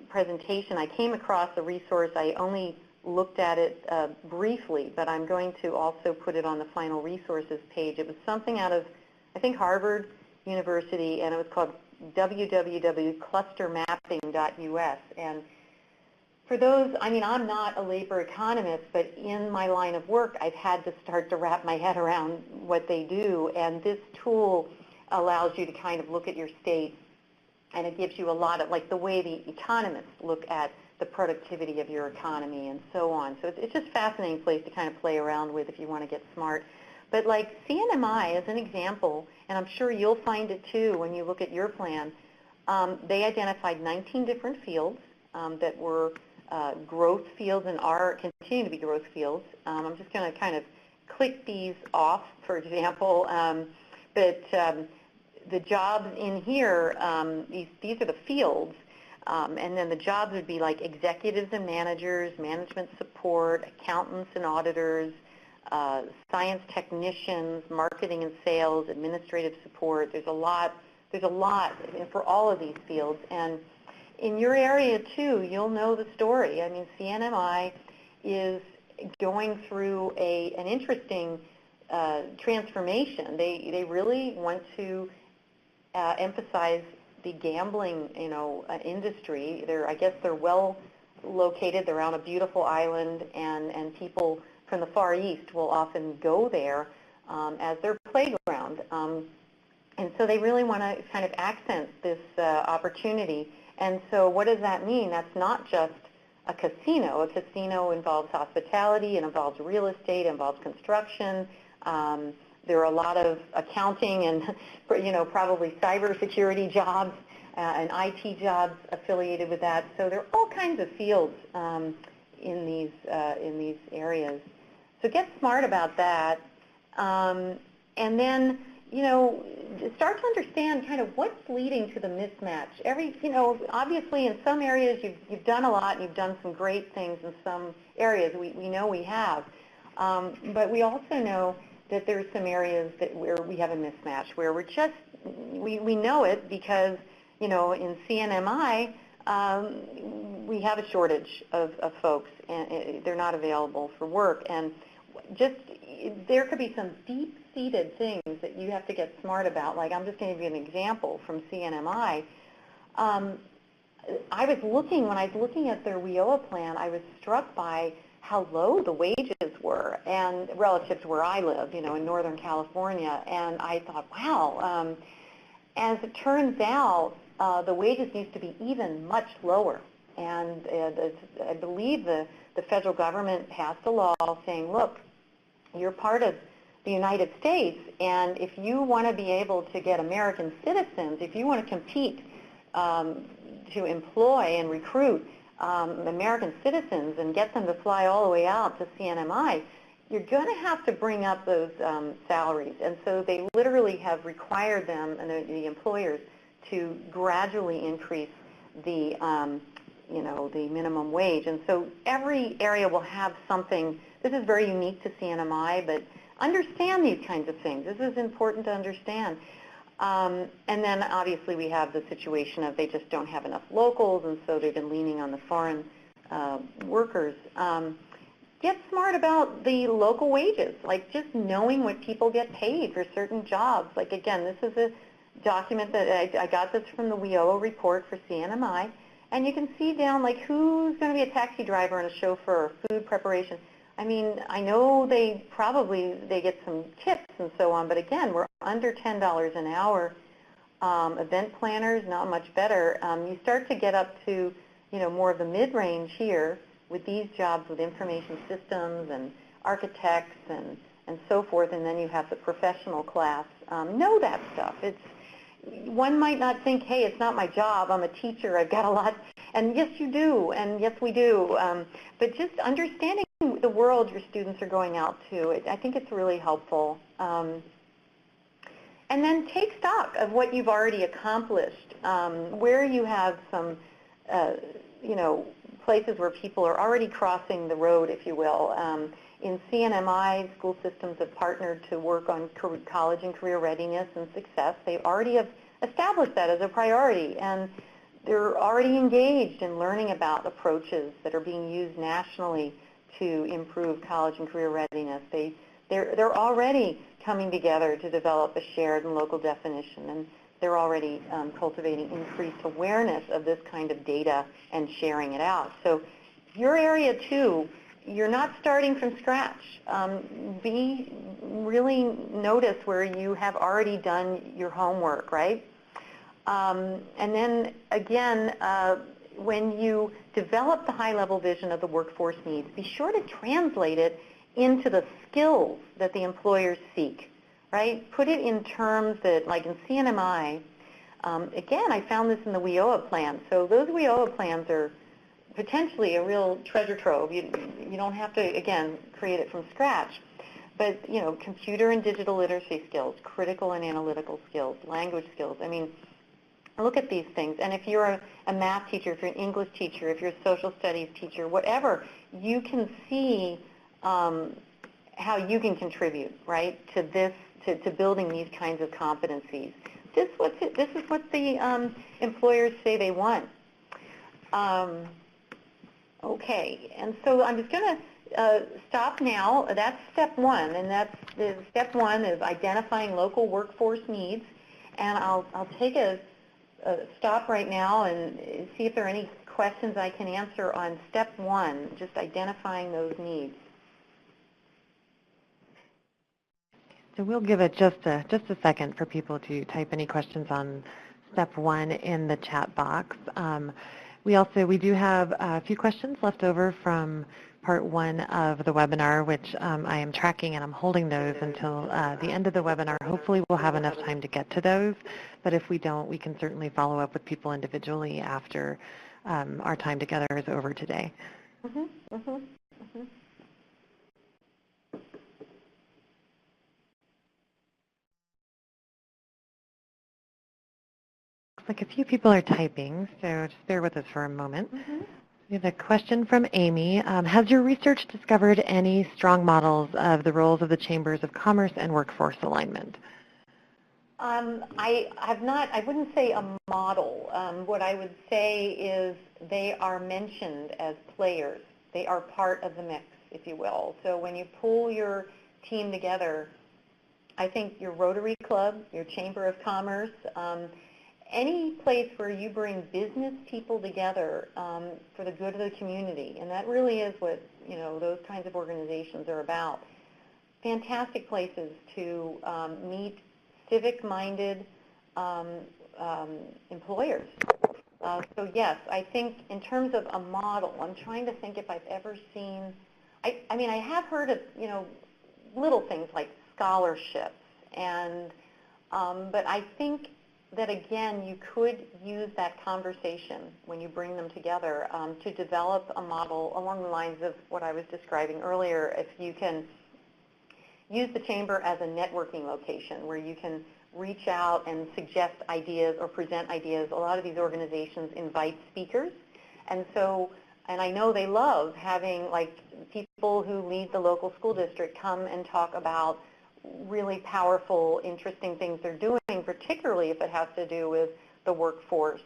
presentation, I came across a resource. I only looked at it briefly, but I'm going to also put it on the final resources page. It was something out of, I think, Harvard University, and it was called www.clustermapping.us. And for those, I'm not a labor economist, but in my line of work, I've had to start to wrap my head around what they do, and this tool allows you to kind of look at your state, and it gives you a lot of, like, the way the economists look at the productivity of your economy and so on. So it's just a fascinating place to kind of play around with if you want to get smart. But like CNMI as an example, and I'm sure you'll find it too when you look at your plan, they identified 19 different fields that were growth fields and continue to be growth fields. I'm just going to kind of click these off, for example, but the jobs in here, these are the fields, and then the jobs would be like executives and managers, management support, accountants and auditors, science technicians, marketing and sales, administrative support. There's a lot for all of these fields. And in your area too, you'll know the story. I mean, CNMI is going through an interesting transformation. They really want to emphasize the gambling, industry. I guess they're well located. They're on a beautiful island, and people from the Far East will often go there as their playground. And so they really want to kind of accent this opportunity. And so what does that mean? That's not just a casino. A casino involves hospitality, it involves real estate, it involves construction. There are a lot of accounting and, probably cybersecurity jobs and IT jobs affiliated with that. So there are all kinds of fields in these areas. So get smart about that, and then start to understand kind of what's leading to the mismatch. Obviously in some areas you've done a lot, and you've done some great things in some areas. We know we have, but we also know that there's some areas where we have a mismatch, where we know it because, in CNMI, we have a shortage of folks, and they're not available for work. And there could be some deep-seated things that you have to get smart about. Like, I'm just going to give you an example from CNMI. When I was looking at their WIOA plan, I was struck by how low the wages were, and relative to where I live, in Northern California. And I thought, wow. As it turns out, the wages used to be even much lower. And I believe the federal government passed a law saying, look, you're part of the United States, and if you want to be able to get American citizens, if you want to compete to employ and recruit American citizens and get them to fly all the way out to CNMI, you're going to have to bring up those salaries. And so they literally have required them, and the employers, to gradually increase the the minimum wage. And so every area will have something. This is very unique to CNMI, but understand these kinds of things. This is important to understand. And then obviously we have the situation of they just don't have enough locals, and so they've been leaning on the foreign workers. Get smart about the local wages, like just knowing what people get paid for certain jobs. Like, again, this is a document that I got this from the WIOA report for CNMI, and you can see down like who's going to be a taxi driver and a chauffeur, food preparation. I mean, I know they get some tips and so on, but again, we're under $10 an hour. Event planners, not much better. You start to get up to, more of the mid-range here with these jobs with information systems and architects and so forth, and then you have the professional class. Know that stuff. One might not think, hey, it's not my job. I'm a teacher. I've got a lot. And yes, you do, and yes, we do. But just understanding the world your students are going out to, I think it's really helpful. And then take stock of what you've already accomplished, where you have some, places where people are already crossing the road, if you will. In CNMI, school systems have partnered to work on college and career readiness and success. They already have established that as a priority, and they're already engaged in learning about approaches that are being used nationally to improve college and career readiness. They're already coming together to develop a shared and local definition, and they're already cultivating increased awareness of this kind of data and sharing it out. So your area too, you're not starting from scratch. Really notice where you have already done your homework, right? And then again, when you develop the high-level vision of the workforce needs, be sure to translate it into the skills that the employers seek, right? Put it in terms that, like in CNMI, again, I found this in the WIOA plan. So those WIOA plans are potentially a real treasure trove. You don't have to, again, create it from scratch. But, computer and digital literacy skills, critical and analytical skills, language skills. I mean, look at these things. And if you're a math teacher, if you're an English teacher, if you're a social studies teacher, whatever, you can see how you can contribute, right, to this, to building these kinds of competencies. This is what the employers say they want. Okay, and so I'm just going to stop now. That's step one, and step one is identifying local workforce needs. And I'll take a stop right now and see if there are any questions I can answer on step one, just identifying those needs. So we'll give it just a second for people to type any questions on step one in the chat box. We do have a few questions left over from part one of the webinar, which I am tracking, and I'm holding those until the end of the webinar. Hopefully we'll have enough time to get to those, but if we don't, we can certainly follow up with people individually after our time together is over today. Looks like a few people are typing, so just bear with us for a moment. We have a question from Amy. Has your research discovered any strong models of the roles of the chambers of commerce and workforce alignment? I have not. I wouldn't say a model. What I would say is they are mentioned as players. They are part of the mix, if you will. So when you pull your team together, I think your Rotary Club, your Chamber of Commerce, any place where you bring business people together for the good of the community, and that really is what those kinds of organizations are about. Fantastic places to meet civic-minded employers. So yes, I think in terms of a model, I'm trying to think if I've ever seen, I mean, I have heard of, little things like scholarships, and but I think that, again, you could use that conversation when you bring them together to develop a model along the lines of what I was describing earlier. If you can use the chamber as a networking location where you can reach out and suggest ideas or present ideas. A lot of these organizations invite speakers, and I know they love having people who lead the local school district come and talk about really powerful, interesting things they're doing, particularly if it has to do with the workforce.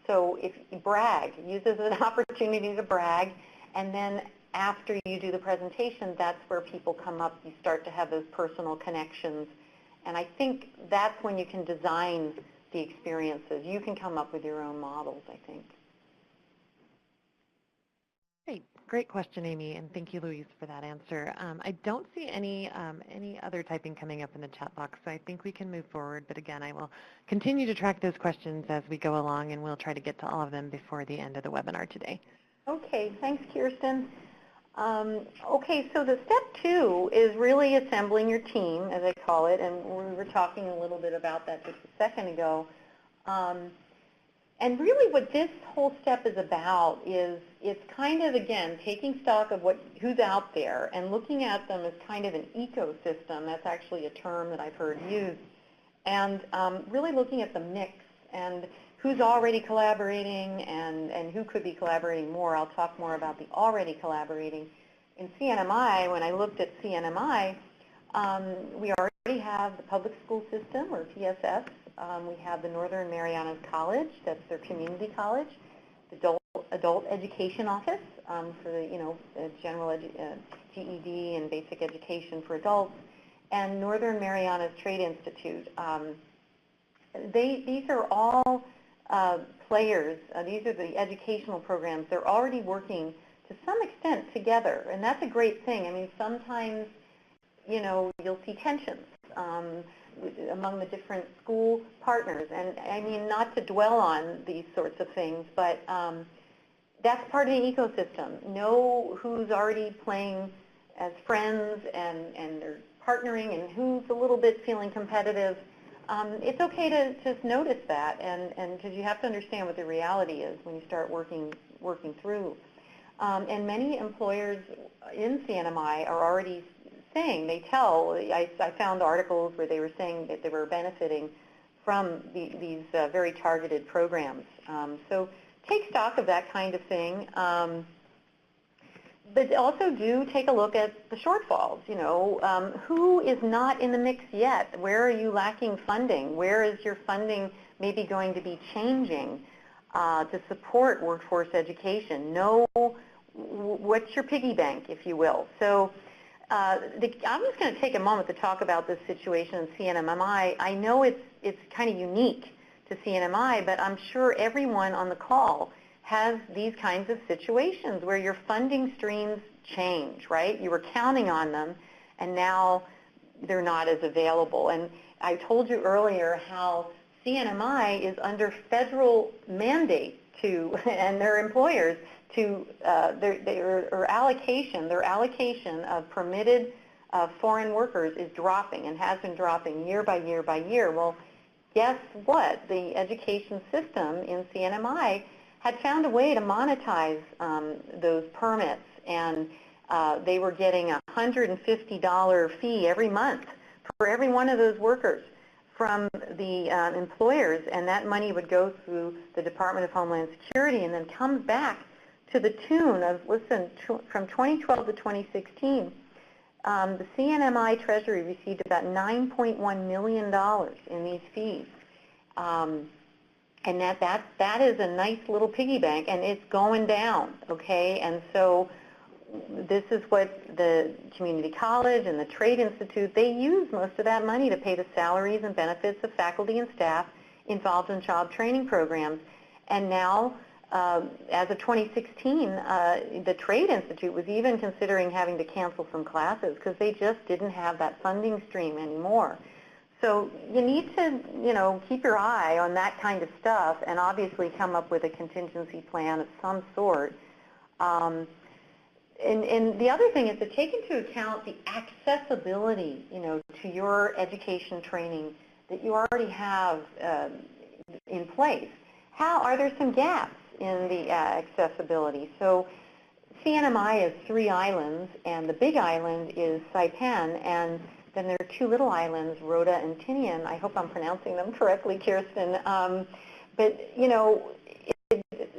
So if you brag, use it as an opportunity to brag, and then after you do the presentation, that's where people come up. You start to have those personal connections, and I think that's when you can design the experiences. You can come up with your own models, I think. Great question, Amy, and thank you, Louise, for that answer. I don't see any other typing coming up in the chat box, so I think we can move forward. But again, I will continue to track those questions as we go along, and we'll try to get to all of them before the end of the webinar today. Okay, thanks, Kirsten. Okay, so the step 2 is really assembling your team, as I call it, and we were talking a little bit about that just a second ago. And really what this whole step is about is it's kind of, again, taking stock of who's out there and looking at them as kind of an ecosystem. That's actually a term that I've heard used. And really looking at the mix and who's already collaborating and who could be collaborating more. I'll talk more about the already collaborating. In CNMI, when I looked at CNMI, we already have the public school system, or PSS. We have the Northern Marianas College, that's their community college, the adult education office for the general GED and basic education for adults, and Northern Marianas Trade Institute. These are all players. These are the educational programs. They're already working to some extent together, and that's a great thing. I mean, sometimes, you'll see tensions among the different school partners, and I mean, not to dwell on these sorts of things, but that's part of the ecosystem. Know who's already playing as friends and they're partnering, and who's a little bit feeling competitive. It's okay to just notice that, and because you have to understand what the reality is when you start working through. And many employers in CNMI are already saying, I found articles where they were saying that they were benefiting from these very targeted programs. So take stock of that kind of thing. But also do take a look at the shortfalls. Who is not in the mix yet? Where are you lacking funding? Where is your funding maybe going to be changing to support workforce education? Know what's your piggy bank, if you will. So I'm just going to take a moment to talk about this situation in CNMI. I know it's kind of unique to CNMI, but I'm sure everyone on the call has these kinds of situations where your funding streams change, right? You were counting on them, and now they're not as available. And I told you earlier how CNMI is under federal mandate and their employers to their allocation of permitted foreign workers is dropping and has been dropping year by year by year. Well, guess what? The education system in CNMI had found a way to monetize those permits, and they were getting a $150 fee every month for every one of those workers from the employers, and that money would go through the Department of Homeland Security and then comes back to the tune of, from 2012 to 2016, the CNMI Treasury received about $9.1 million in these fees. And that is a nice little piggy bank, and it's going down, okay? And so this is what the community college and the Trade Institute, they use most of that money to pay the salaries and benefits of faculty and staff involved in job training programs. And now as of 2016, the Trade Institute was even considering having to cancel some classes because they just didn't have that funding stream anymore. So you need to, keep your eye on that kind of stuff and obviously come up with a contingency plan of some sort. And the other thing is to take into account the accessibility, to your education training that you already have in place. Are there some gaps in the accessibility? So CNMI is 3 islands, and the big island is Saipan, and then there are 2 little islands, Rota and Tinian. I hope I'm pronouncing them correctly, Kirsten. But,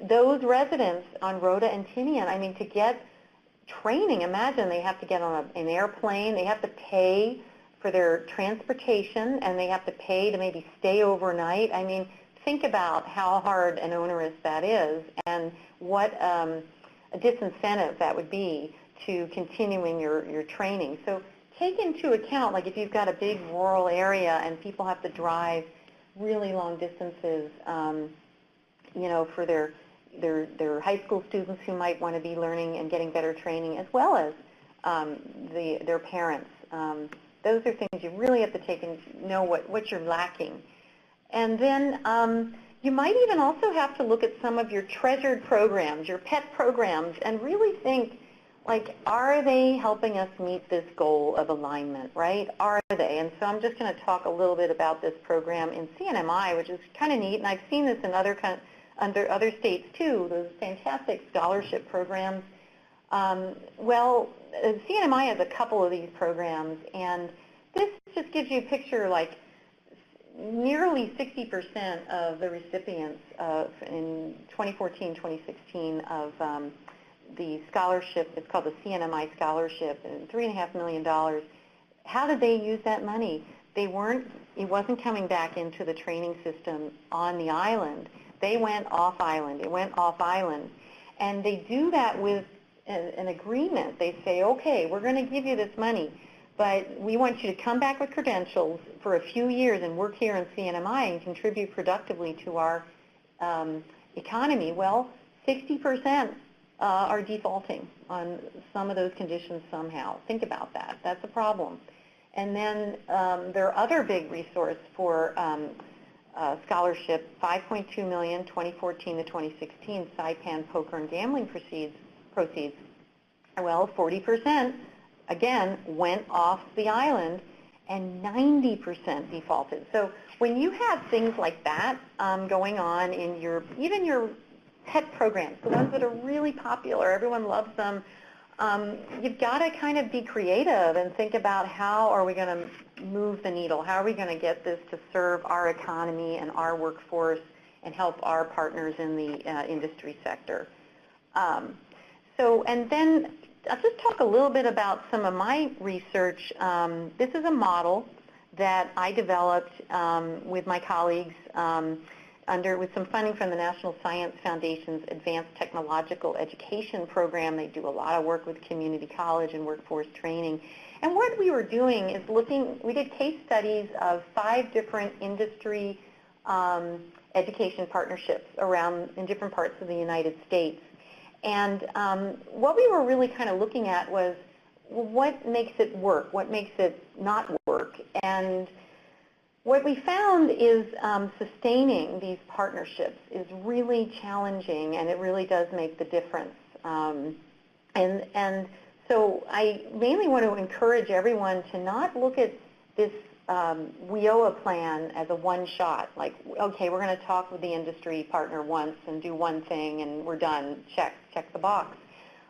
those residents on Rota and Tinian, to get training, imagine they have to get on an airplane, they have to pay for their transportation, and they have to pay to maybe stay overnight. Think about how hard and onerous that is and what a disincentive that would be to continuing your training. So take into account, like if you've got a big rural area and people have to drive really long distances, for their high school students who might want to be learning and getting better training, as well as their parents. Those are things you really have to take and know what you're lacking. And then you might even also have to look at some of your treasured programs, your pet programs, and really think, are they helping us meet this goal of alignment, right? Are they? And so I'm just going to talk a little bit about this program in CNMI, which is kind of neat, and I've seen this in other states too, those fantastic scholarship programs. CNMI has a couple of these programs, and this just gives you a picture, nearly 60% of the recipients in 2014-2016 of the scholarship, it's called the CNMI scholarship, and $3.5 million. How did they use that money? It wasn't coming back into the training system on the island. They went off island. It went off island. And they do that with an agreement. They say, okay, we're going to give you this money, but we want you to come back with credentials for a few years and work here in CNMI and contribute productively to our economy. Well, 60% are defaulting on some of those conditions somehow. Think about that. That's a problem. And then their other big resource for scholarship, $5.2 million, 2014 to 2016, Saipan poker and gambling proceeds. Well, 40%, again, went off the island, and 90% defaulted. So when you have things like that going on in even your pet programs, the ones that are really popular, everyone loves them, you've got to kind of be creative and think about how are we going to move the needle? How are we going to get this to serve our economy and our workforce and help our partners in the industry sector? And then I'll just talk a little bit about some of my research. This is a model that I developed with my colleagues with some funding from the National Science Foundation's Advanced Technological Education Program. They do a lot of work with community college and workforce training. And what we were doing is we did case studies of 5 different industry education partnerships in different parts of the United States. And what we were really kind of looking at was, what makes it work? What makes it not work? And what we found is sustaining these partnerships is really challenging, and it really does make the difference. And so I mainly want to encourage everyone to not look at this WIOA plan as a one-shot, like, okay, we're going to talk with the industry partner once and do one thing and we're done, check the box.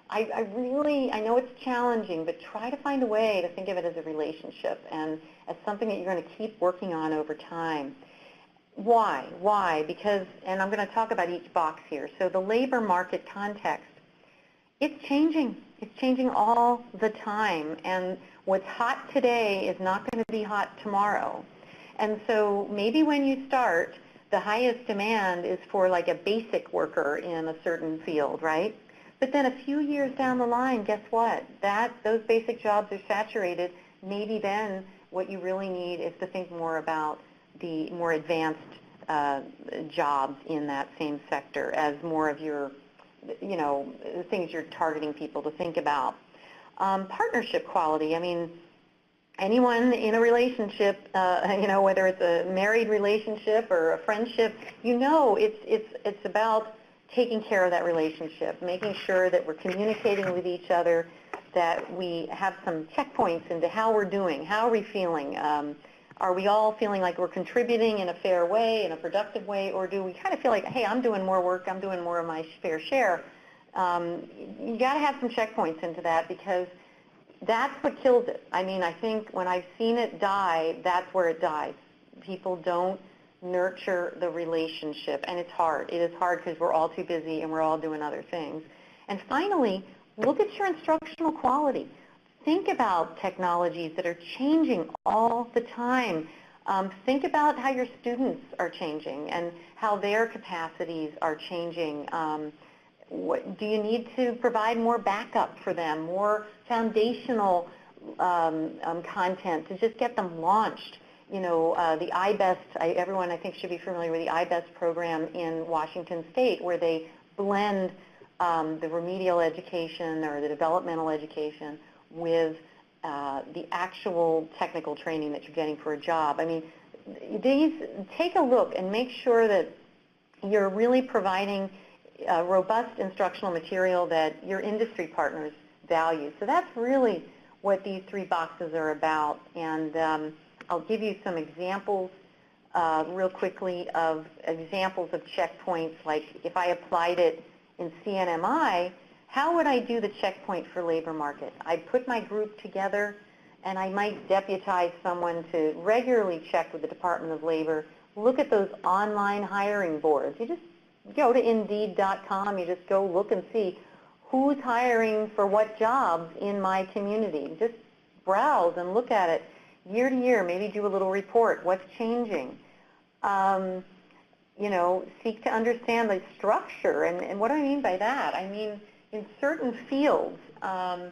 I know it's challenging, but try to find a way to think of it as a relationship and as something that you're going to keep working on over time. Why? Because, and I'm going to talk about each box here. So the labor market context, it's changing. It's changing all the time. And what's hot today is not going to be hot tomorrow. And so maybe when you start, the highest demand is for like a basic worker in a certain field, right? But then a few years down the line, guess what? Those basic jobs are saturated. Maybe then what you really need is to think more about the more advanced jobs in that same sector as more of your, things you're targeting people to think about. Partnership quality, I mean, anyone in a relationship, whether it's a married relationship or a friendship, it's about taking care of that relationship, making sure that we're communicating with each other, that we have some checkpoints into how we're doing, how are we feeling. Are we all feeling like we're contributing in a fair way, in a productive way, or do we kind of feel like, hey, I'm doing more work, I'm doing more of my fair share? You got to have some checkpoints into that, because that's what kills it. I mean, I think when I've seen it die, that's where it dies. People don't nurture the relationship, and it's hard. It is hard because we're all too busy and we're all doing other things. And finally, look at your instructional quality. Think about technologies that are changing all the time. Think about how your students are changing and how their capacities are changing. Do you need to provide more backup for them, more foundational content to just get them launched? The IBEST, everyone I think should be familiar with the IBEST program in Washington State, where they blend the remedial education or the developmental education with the actual technical training that you're getting for a job. I mean, take a look and make sure that you're really providing robust instructional material that your industry partners value. So that's really what these 3 boxes are about. And I'll give you some examples real quickly of examples of checkpoints. Like if I applied it in CNMI, how would I do the checkpoint for labor market? I'd put my group together, and I might deputize someone to regularly check with the Department of Labor, look at those online hiring boards. You just go to Indeed.com, you just go look and see who's hiring for what jobs in my community. Just browse and look at it year to year, maybe do a little report, what's changing. Seek to understand the structure. And what do I mean by that? I mean, in certain fields, and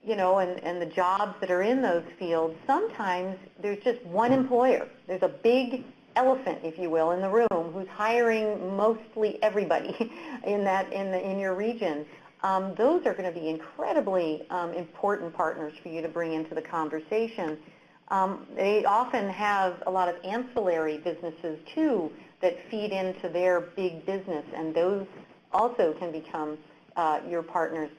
the jobs that are in those fields, sometimes there's just one employer. There's a big elephant, if you will, in the room who's hiring mostly everybody in your region. Those are going to be incredibly important partners for you to bring into the conversation. They often have a lot of ancillary businesses, too, that feed into their big business, and those also can become your partners.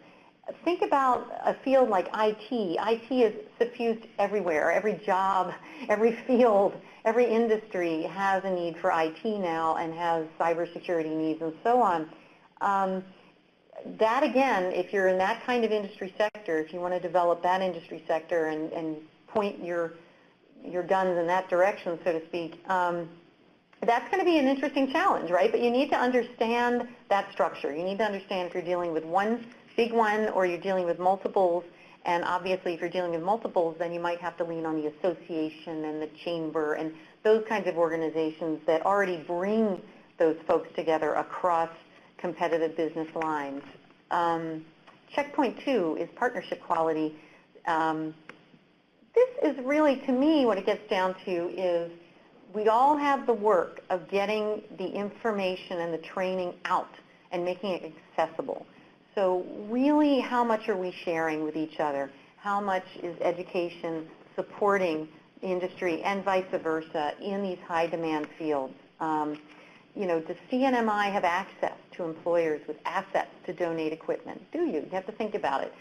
Think about a field like IT. IT is suffused everywhere. Every job, every field, every industry has a need for IT now and has cybersecurity needs and so on. That, again, if you're in that kind of industry sector, if you want to develop that industry sector and point your guns in that direction, so to speak, that's going to be an interesting challenge, right? But you need to understand that structure. You need to understand if you're dealing with one big one or you're dealing with multiples. And obviously, if you're dealing with multiples, then you might have to lean on the association and the chamber and those kinds of organizations that already bring those folks together across competitive business lines. Checkpoint 2 is partnership quality. This is really, to me, what it gets down to is we all have the work of getting the information and the training out and making it accessible. So really, how much are we sharing with each other? How much is education supporting industry and vice versa in these high-demand fields? Does CNMI have access to employers with assets to donate equipment? Do you? You have to think about it.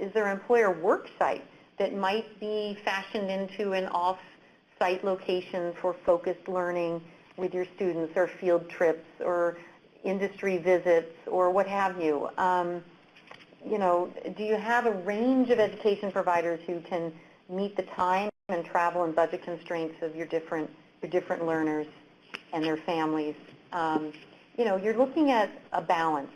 Is there an employer work site that might be fashioned into an off-site location for focused learning with your students, or field trips, or industry visits, or what have you? Do you have a range of education providers who can meet the time and travel and budget constraints of your different learners and their families? You're looking at a balance.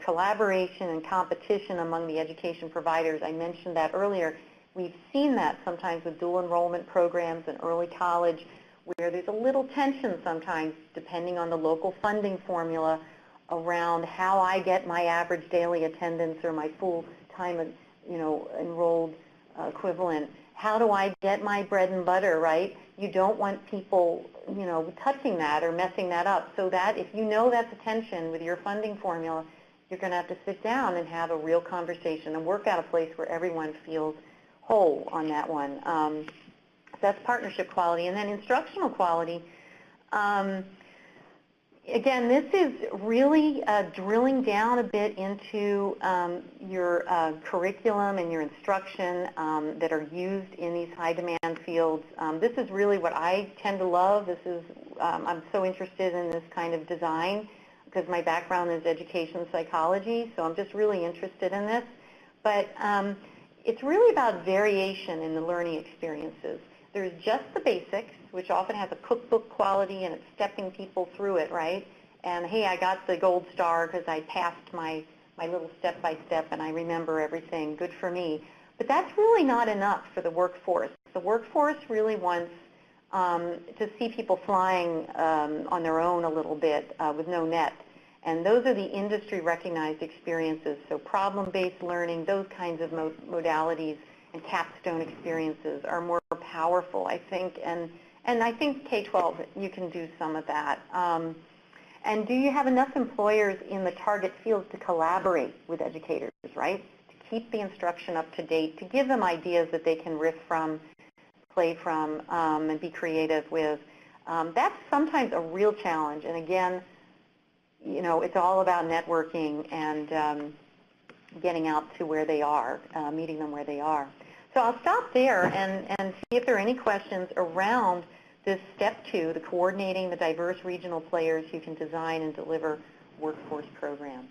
Collaboration and competition among the education providers. I mentioned that earlier. We've seen that sometimes with dual enrollment programs in early college, where there's a little tension sometimes, depending on the local funding formula, around how I get my average daily attendance or my full-time, enrolled equivalent, how do I get my bread and butter, right? You don't want people, touching that or messing that up. So that if you know that's a tension with your funding formula, you're going to have to sit down and have a real conversation and work out a place where everyone feels whole on that one. So that's partnership quality. And then instructional quality. Again, this is really drilling down a bit into your curriculum and your instruction that are used in these high-demand fields. This is really what I tend to love. This is I'm so interested in this kind of design because my background is education psychology, so I'm just really interested in this. But it's really about variation in the learning experiences. There's just the basics, which often has a cookbook quality, and it's stepping people through it, right? And, hey, I got the gold star because I passed my little step-by-step and I remember everything. Good for me. But that's really not enough for the workforce. The workforce really wants to see people flying on their own a little bit with no net. And those are the industry-recognized experiences. So problem-based learning, those kinds of modalities and capstone experiences are more powerful, I think. And I think K-12, you can do some of that. And do you have enough employers in the target fields to collaborate with educators, right? To keep the instruction up to date, to give them ideas that they can riff from, play from, and be creative with. That's sometimes a real challenge. And again, it's all about networking and getting out to where they are, meeting them where they are. So I'll stop there and see if there are any questions around this step 2, the coordinating the diverse regional players who can design and deliver workforce programs.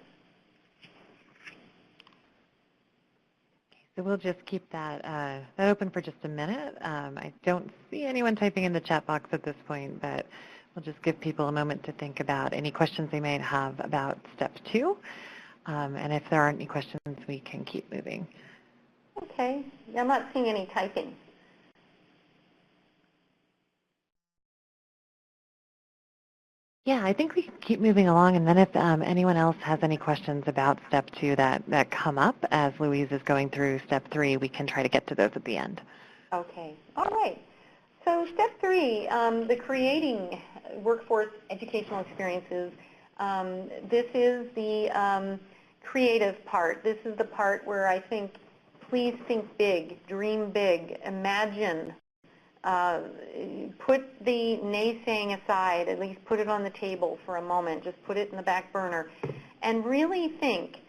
So we'll just keep that open for just a minute. I don't see anyone typing in the chat box at this point, but we'll just give people a moment to think about any questions they might have about step 2. And if there aren't any questions, we can keep moving. Okay. I'm not seeing any typing. Yeah, I think we can keep moving along, and then if anyone else has any questions about step 2 that come up as Louise is going through step 3, we can try to get to those at the end. Okay. All right. So step 3, the creating workforce educational experiences. This is the creative part. This is the part where I think, please think big, dream big, imagine. Put the naysaying aside, at least put it on the table for a moment, just put it in the back burner, and really think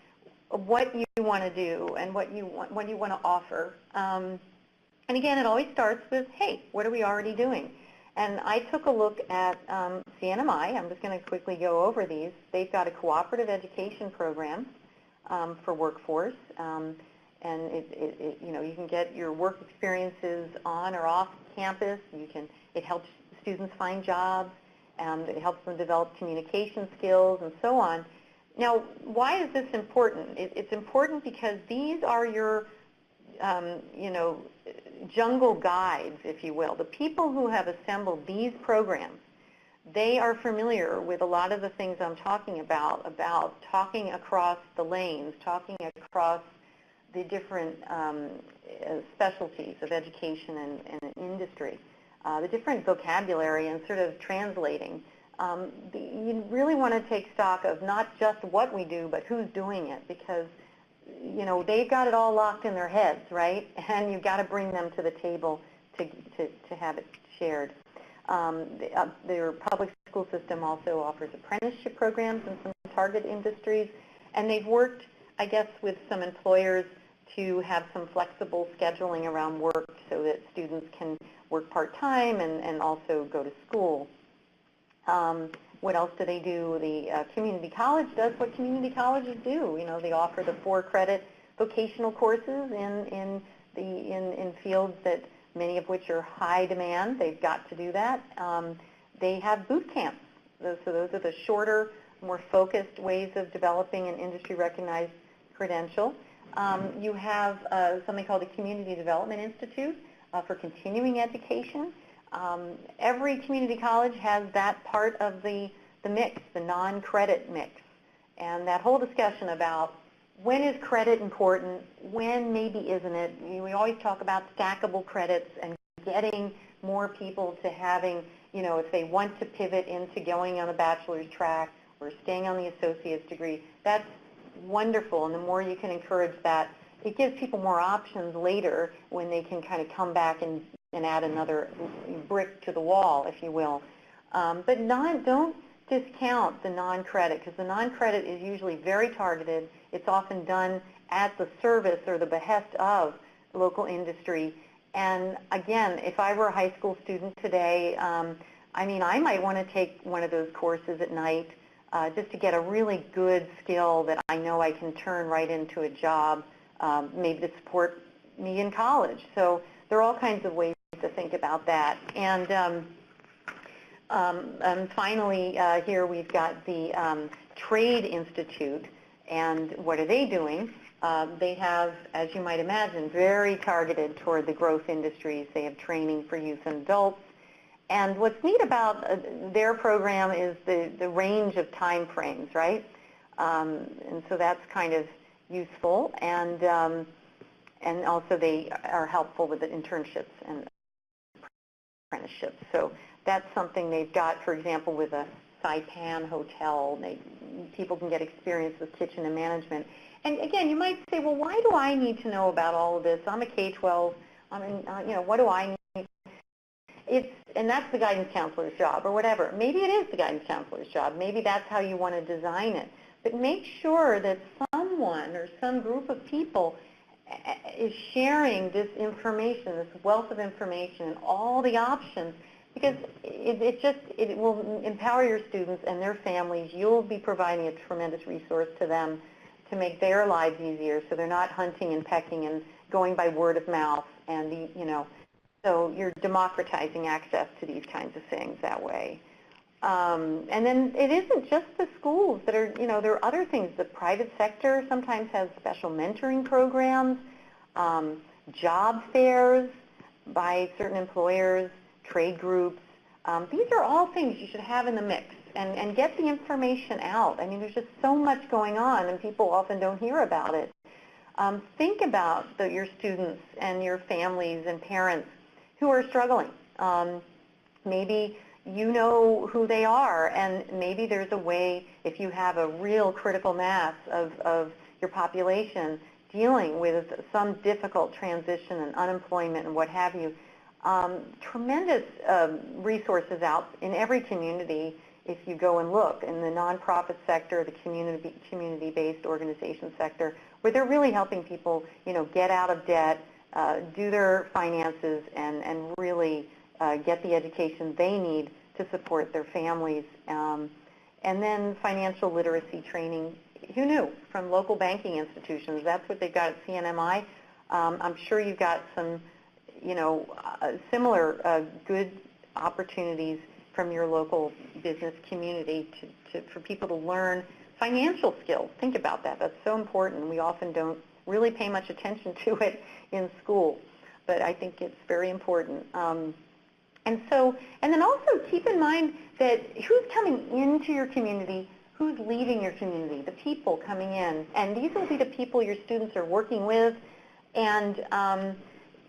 of what you want to do and what you want to offer. And again, it always starts with, hey, what are we already doing? And I took a look at CNMI. I'm just going to quickly go over these. They've got a cooperative education program for workforce. And you can get your work experiences on or off campus. It helps students find jobs. It helps them develop communication skills and so on. Now, why is this important? It's important because these are your, jungle guides, if you will. The people who have assembled these programs, they are familiar with a lot of the things I'm talking about talking across the lanes, talking across the different specialties of education and industry, the different vocabulary and sort of translating. You really want to take stock of not just what we do, but who's doing it, because they've got it all locked in their heads, right? And you've got to bring them to the table to have it shared. Their public school system also offers apprenticeship programs in some target industries, and they've worked, I guess, with some employers to have some flexible scheduling around work so that students can work part-time and also go to school. What else do they do? The community college does what community colleges do. They offer the 4-credit vocational courses in fields that many of which are high demand. They've got to do that. They have boot camps. So those are the shorter, more focused ways of developing an industry-recognized credential. You have something called the Community Development Institute for continuing education. Every community college has that part of the mix, the non-credit mix. And that whole discussion about when is credit important, when maybe isn't it. We always talk about stackable credits and getting more people to having, if they want to pivot into going on a bachelor's track or staying on the associate's degree, that's wonderful. And the more you can encourage that, it gives people more options later when they can kind of come back and add another brick to the wall, if you will. But don't discount the non-credit, because the non-credit is usually very targeted. It's often done at the service or the behest of local industry. And again, if I were a high school student today, I might want to take one of those courses at night just to get a really good skill that I know I can turn right into a job, maybe to support me in college. So there are all kinds of ways to think about that. And finally, here we've got the Trade Institute, and what are they doing? They have, as you might imagine, very targeted toward the growth industries. They have training for youth and adults. And what's neat about their program is the range of time frames, right? And so that's kind of useful. And also they are helpful with the internships and apprenticeships. So that's something they've got, for example, with a Saipan hotel. People can get experience with kitchen and management. And again, you might say, well, why do I need to know about all of this? I'm a K-12. What do I need? And that's the guidance counselor's job or whatever. Maybe it is the guidance counselor's job. Maybe that's how you want to design it. But make sure that someone or some group of people is sharing this information, this wealth of information, and all the options, because it will empower your students and their families. You'll be providing a tremendous resource to them to make their lives easier, so they're not hunting and pecking and going by word of mouth. And so you're democratizing access to these kinds of things that way. And then it isn't just the schools that are, there are other things. The private sector sometimes has special mentoring programs, job fairs by certain employers, trade groups. These are all things you should have in the mix and get the information out. I mean, there's just so much going on, and people often don't hear about it. Think about your students and your families and parents who are struggling. Maybe you know who they are, and maybe there's a way, if you have a real critical mass of your population dealing with some difficult transition and unemployment and what have you, tremendous resources out in every community if you go and look in the nonprofit sector, the community-based organization sector, where they're really helping people, get out of debt, do their finances, and really get the education they need to support their families. And then financial literacy training. Who knew? From local banking institutions. That's what they've got at CNMI. I'm sure you've got some, similar good opportunities from your local business community for people to learn financial skills. Think about that. That's so important. We often don't really pay much attention to it in school, but I think it's very important. And then also keep in mind that who's coming into your community, who's leaving your community, the people coming in, and these will be the people your students are working with, and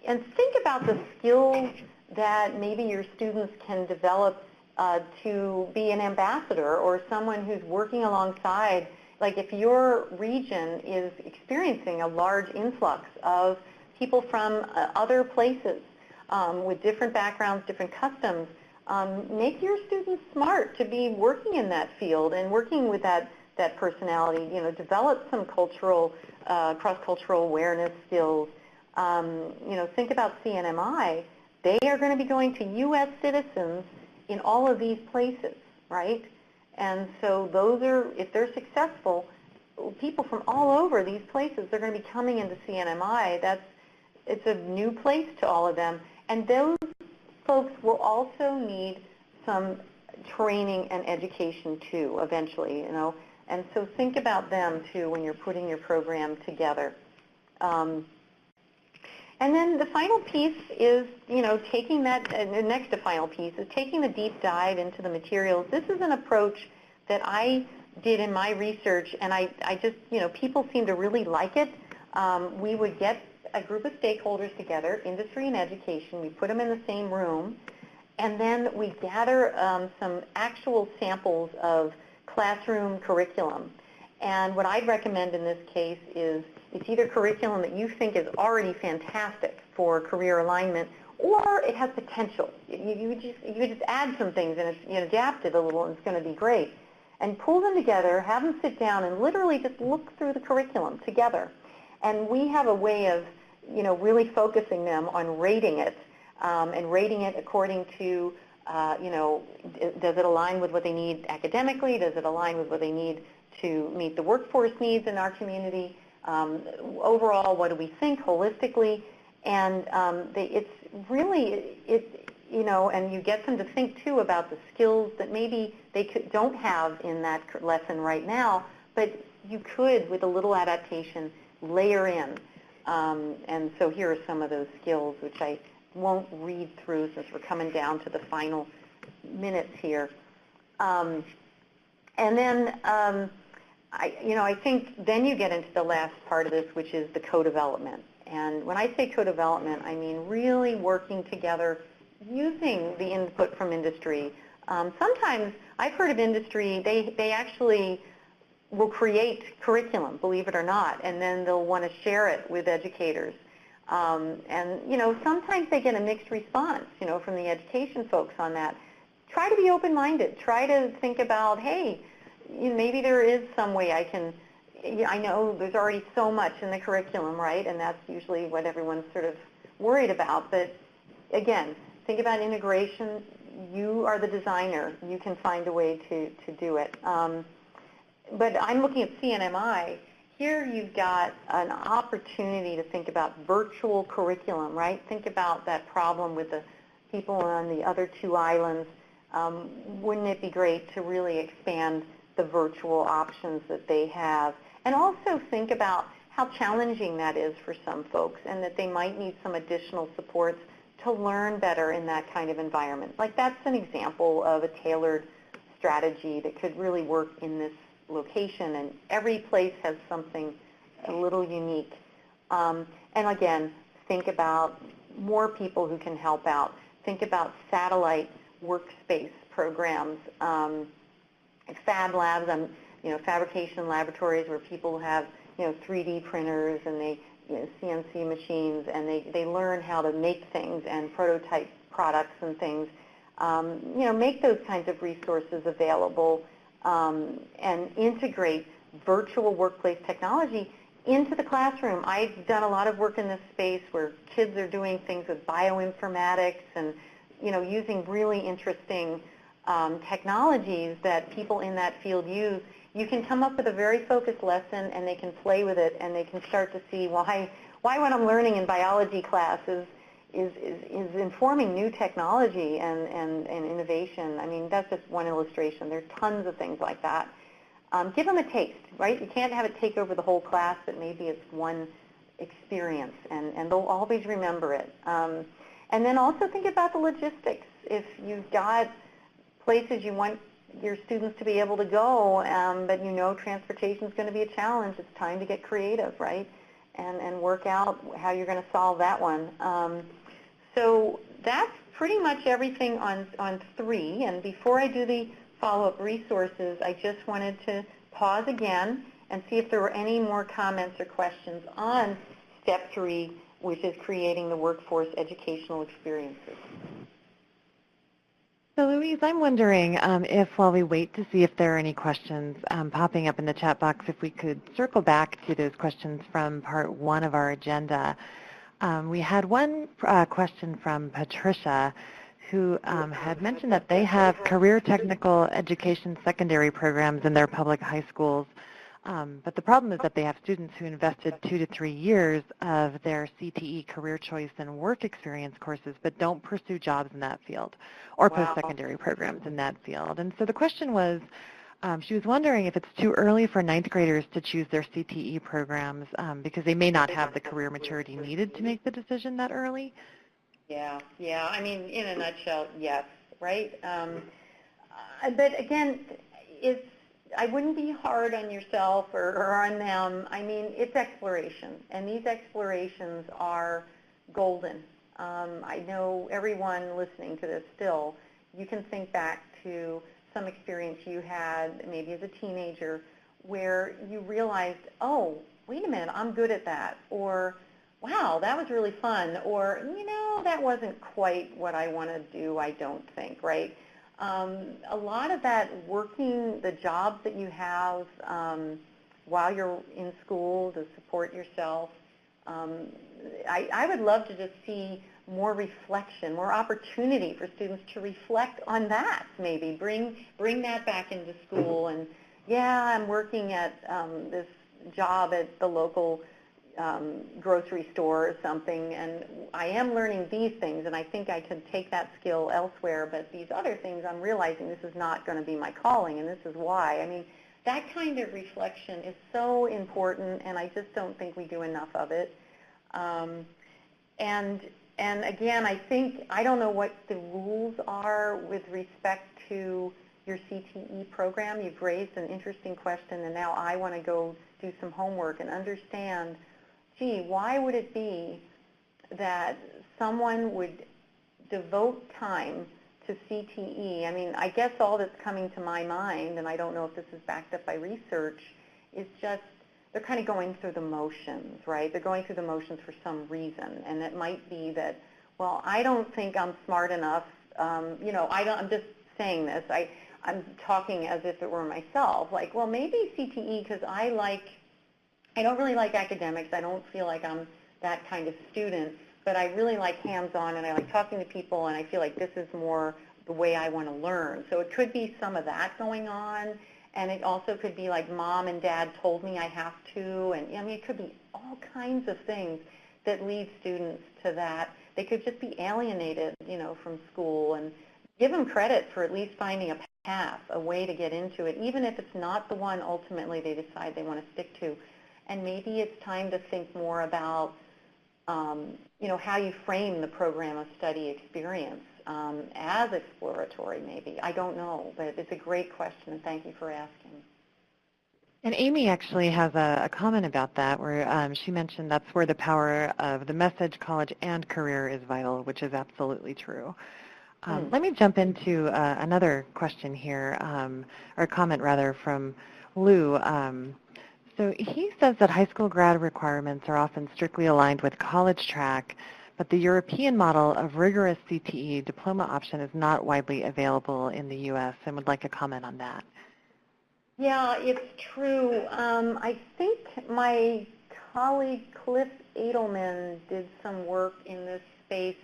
think about the skills that maybe your students can develop to be an ambassador or someone who's working alongside. Like if your region is experiencing a large influx of people from other places with different backgrounds, different customs, make your students smart to be working in that field and working with that personality. Develop some cultural, cross-cultural awareness skills. Think about CNMI. They are going to be going to U.S. citizens in all of these places, right? And so those are, if they're successful, people from all over these places, they're going to be coming into CNMI. It's a new place to all of them. And those folks will also need some training and education too, eventually, And so think about them too when you're putting your program together. And then the final piece is, taking that, the next to final piece is taking the deep dive into the materials. This is an approach that I did in my research, and I just, people seem to really like it. We would get a group of stakeholders together, industry and education. We put them in the same room, and then we gather some actual samples of classroom curriculum. And what I'd recommend in this case is it's either curriculum that you think is already fantastic for career alignment, or it has potential. You just add some things and it's, adapt it a little, and it's going to be great. And pull them together, have them sit down, and literally just look through the curriculum together. And we have a way of, really focusing them on rating it, and rating it according to, does it align with what they need academically? Does it align with what they need to meet the workforce needs in our community? Overall, what do we think holistically? And it's really, and you get them to think, too, about the skills that maybe they don't have in that lesson right now, but you could, with a little adaptation, layer in. And so here are some of those skills, which I won't read through since we're coming down to the final minutes here. And then I think then you get into the last part of this, which is the co-development. And when I say co-development, I mean really working together, using the input from industry. Sometimes I've heard of industry, they actually will create curriculum, believe it or not, and then they'll want to share it with educators. And, sometimes they get a mixed response, from the education folks on that. Try to be open-minded. Try to think about, hey, maybe there is some way I can, I know there's already so much in the curriculum, right? And that's usually what everyone's sort of worried about. But again, think about integration. You are the designer. You can find a way to do it. But I'm looking at CNMI. Here you've got an opportunity to think about virtual curriculum, right? Think about that problem with the people on the other two islands. Wouldn't it be great to really expand the virtual options that they have? And also think about how challenging that is for some folks, and that they might need some additional supports to learn better in that kind of environment. Like, that's an example of a tailored strategy that could really work in this location, and every place has something a little unique. And again, think about more people who can help out. Think about satellite workspace programs, fab labs, fabrication laboratories where people have 3D printers and they CNC machines, and they learn how to make things and prototype products and things. Make those kinds of resources available. And integrate virtual workplace technology into the classroom. I've done a lot of work in this space where kids are doing things with bioinformatics and, using really interesting technologies that people in that field use. You can come up with a very focused lesson, and they can play with it, and they can start to see why what I'm learning in biology class is informing new technology and innovation. I mean, that's just one illustration. There's tons of things like that. Give them a taste, right? You can't have it take over the whole class, but maybe it's one experience, and they'll always remember it. And then also think about the logistics. If you've got places you want your students to be able to go, but transportation is going to be a challenge, it's time to get creative, right? And work out how you're going to solve that one. So that's pretty much everything on 3. And before I do the follow-up resources, I just wanted to pause again and see if there were any more comments or questions on step 3, which is creating the workforce educational experiences. So Louise, I'm wondering if while we wait to see if there are any questions popping up in the chat box, if we could circle back to those questions from part 1 of our agenda. We had one question from Patricia, who had mentioned that they have career technical education secondary programs in their public high schools. But the problem is that they have students who invested 2 to 3 years of their CTE career choice and work experience courses, but don't pursue jobs in that field or post-secondary programs in that field. And so the question was, she was wondering if it's too early for 9th graders to choose their CTE programs because they may not have the career maturity needed to make the decision that early. Yeah. I mean, in a nutshell, yes, right? But again, I wouldn't be hard on yourself or on them. I mean, it's exploration, and these explorations are golden. I know everyone listening to this still, you can think back to some experience you had maybe as a teenager where you realized, oh, wait a minute, I'm good at that, or wow, that was really fun, or, you know, that wasn't quite what I want to do, I don't think, right? A lot of that working, the jobs that you have while you're in school to support yourself, I would love to just see more reflection, more opportunity for students to reflect on that, maybe. Bring that back into school. And, yeah, I'm working at this job at the local grocery store or something, and I am learning these things, and I think I could take that skill elsewhere, but these other things I'm realizing this is not going to be my calling, and this is why. I mean, that kind of reflection is so important, and I just don't think we do enough of it. And again, I think, I don't know what the rules are with respect to your CTE program. You've raised an interesting question, and now I want to go do some homework and understand, gee, why would it be that someone would devote time to CTE? I mean, I guess all that's coming to my mind, and I don't know if this is backed up by research, is just they're kind of going through the motions, right? They're going through the motions for some reason, and it might be that, well, I don't think I'm smart enough. You know, I'm just saying this. I'm talking as if it were myself. Like, well, maybe CTE because I don't really like academics. I don't feel like I'm that kind of student, but I really like hands-on, and I like talking to people, and I feel like this is more the way I want to learn. So it could be some of that going on, and it also could be like mom and dad told me I have to, and I mean, it could be all kinds of things that lead students to that. They could just be alienated, you know, from school, and give them credit for at least finding a path, a way to get into it, even if it's not the one ultimately they decide they want to stick to. And maybe it's time to think more about, you know, how you frame the program of study experience as exploratory, maybe. I don't know, but it's a great question, and thank you for asking. And Amy actually has a comment about that where she mentioned that's where the power of the message, college, and career is vital, which is absolutely true. Let me jump into another question here, or comment rather, from Lou. So he says that high school grad requirements are often strictly aligned with college track, but the European model of rigorous CTE diploma option is not widely available in the U.S., and would like a comment on that. Yeah, it's true. I think my colleague Cliff Edelman did some work in this space.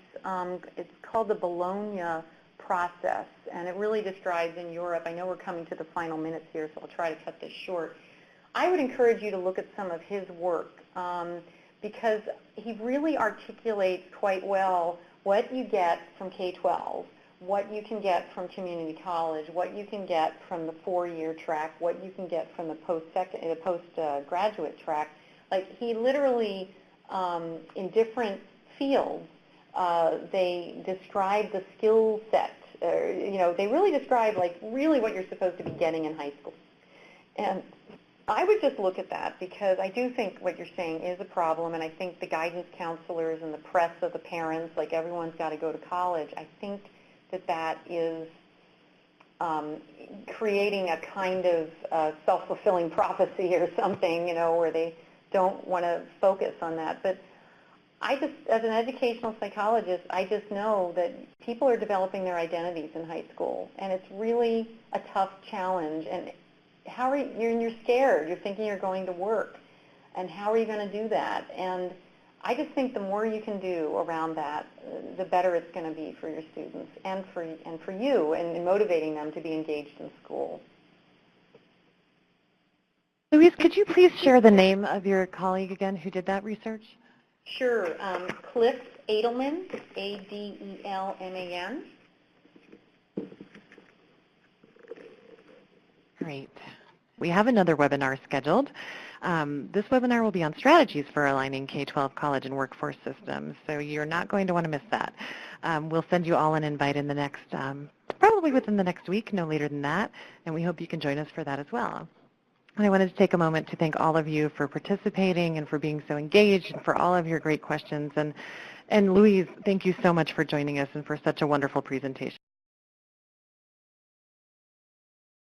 It's called the Bologna process, and it really describes in Europe. I know we're coming to the final minutes here, so I'll try to cut this short. I would encourage you to look at some of his work because he really articulates quite well what you get from K-12, what you can get from community college, what you can get from the four-year track, what you can get from the postgraduate track. Like, he literally, in different fields, they describe the skill set. You know, they really describe, like, really what you're supposed to be getting in high school. And I would just look at that because I do think what you're saying is a problem, and I think the guidance counselors and the press of the parents, like everyone's got to go to college, I think that is creating a kind of self-fulfilling prophecy or something, you know, where they don't want to focus on that. But I just, as an educational psychologist, I just know that people are developing their identities in high school, and it's really a tough challenge. And how are you're scared. You're thinking you're going to work, and how are you going to do that? And I just think the more you can do around that, the better it's going to be for your students and for you, and in motivating them to be engaged in school. Louise, could you please share the name of your colleague again who did that research? Sure. Cliff Edelman, A-D-E-L-M-A-N. Great. We have another webinar scheduled. This webinar will be on strategies for aligning K-12 college and workforce systems, so you're not going to want to miss that. We'll send you all an invite in the next probably within the next week, no later than that, and we hope you can join us for that as well. And I wanted to take a moment to thank all of you for participating and for being so engaged and for all of your great questions. And Louise, thank you so much for joining us and for such a wonderful presentation.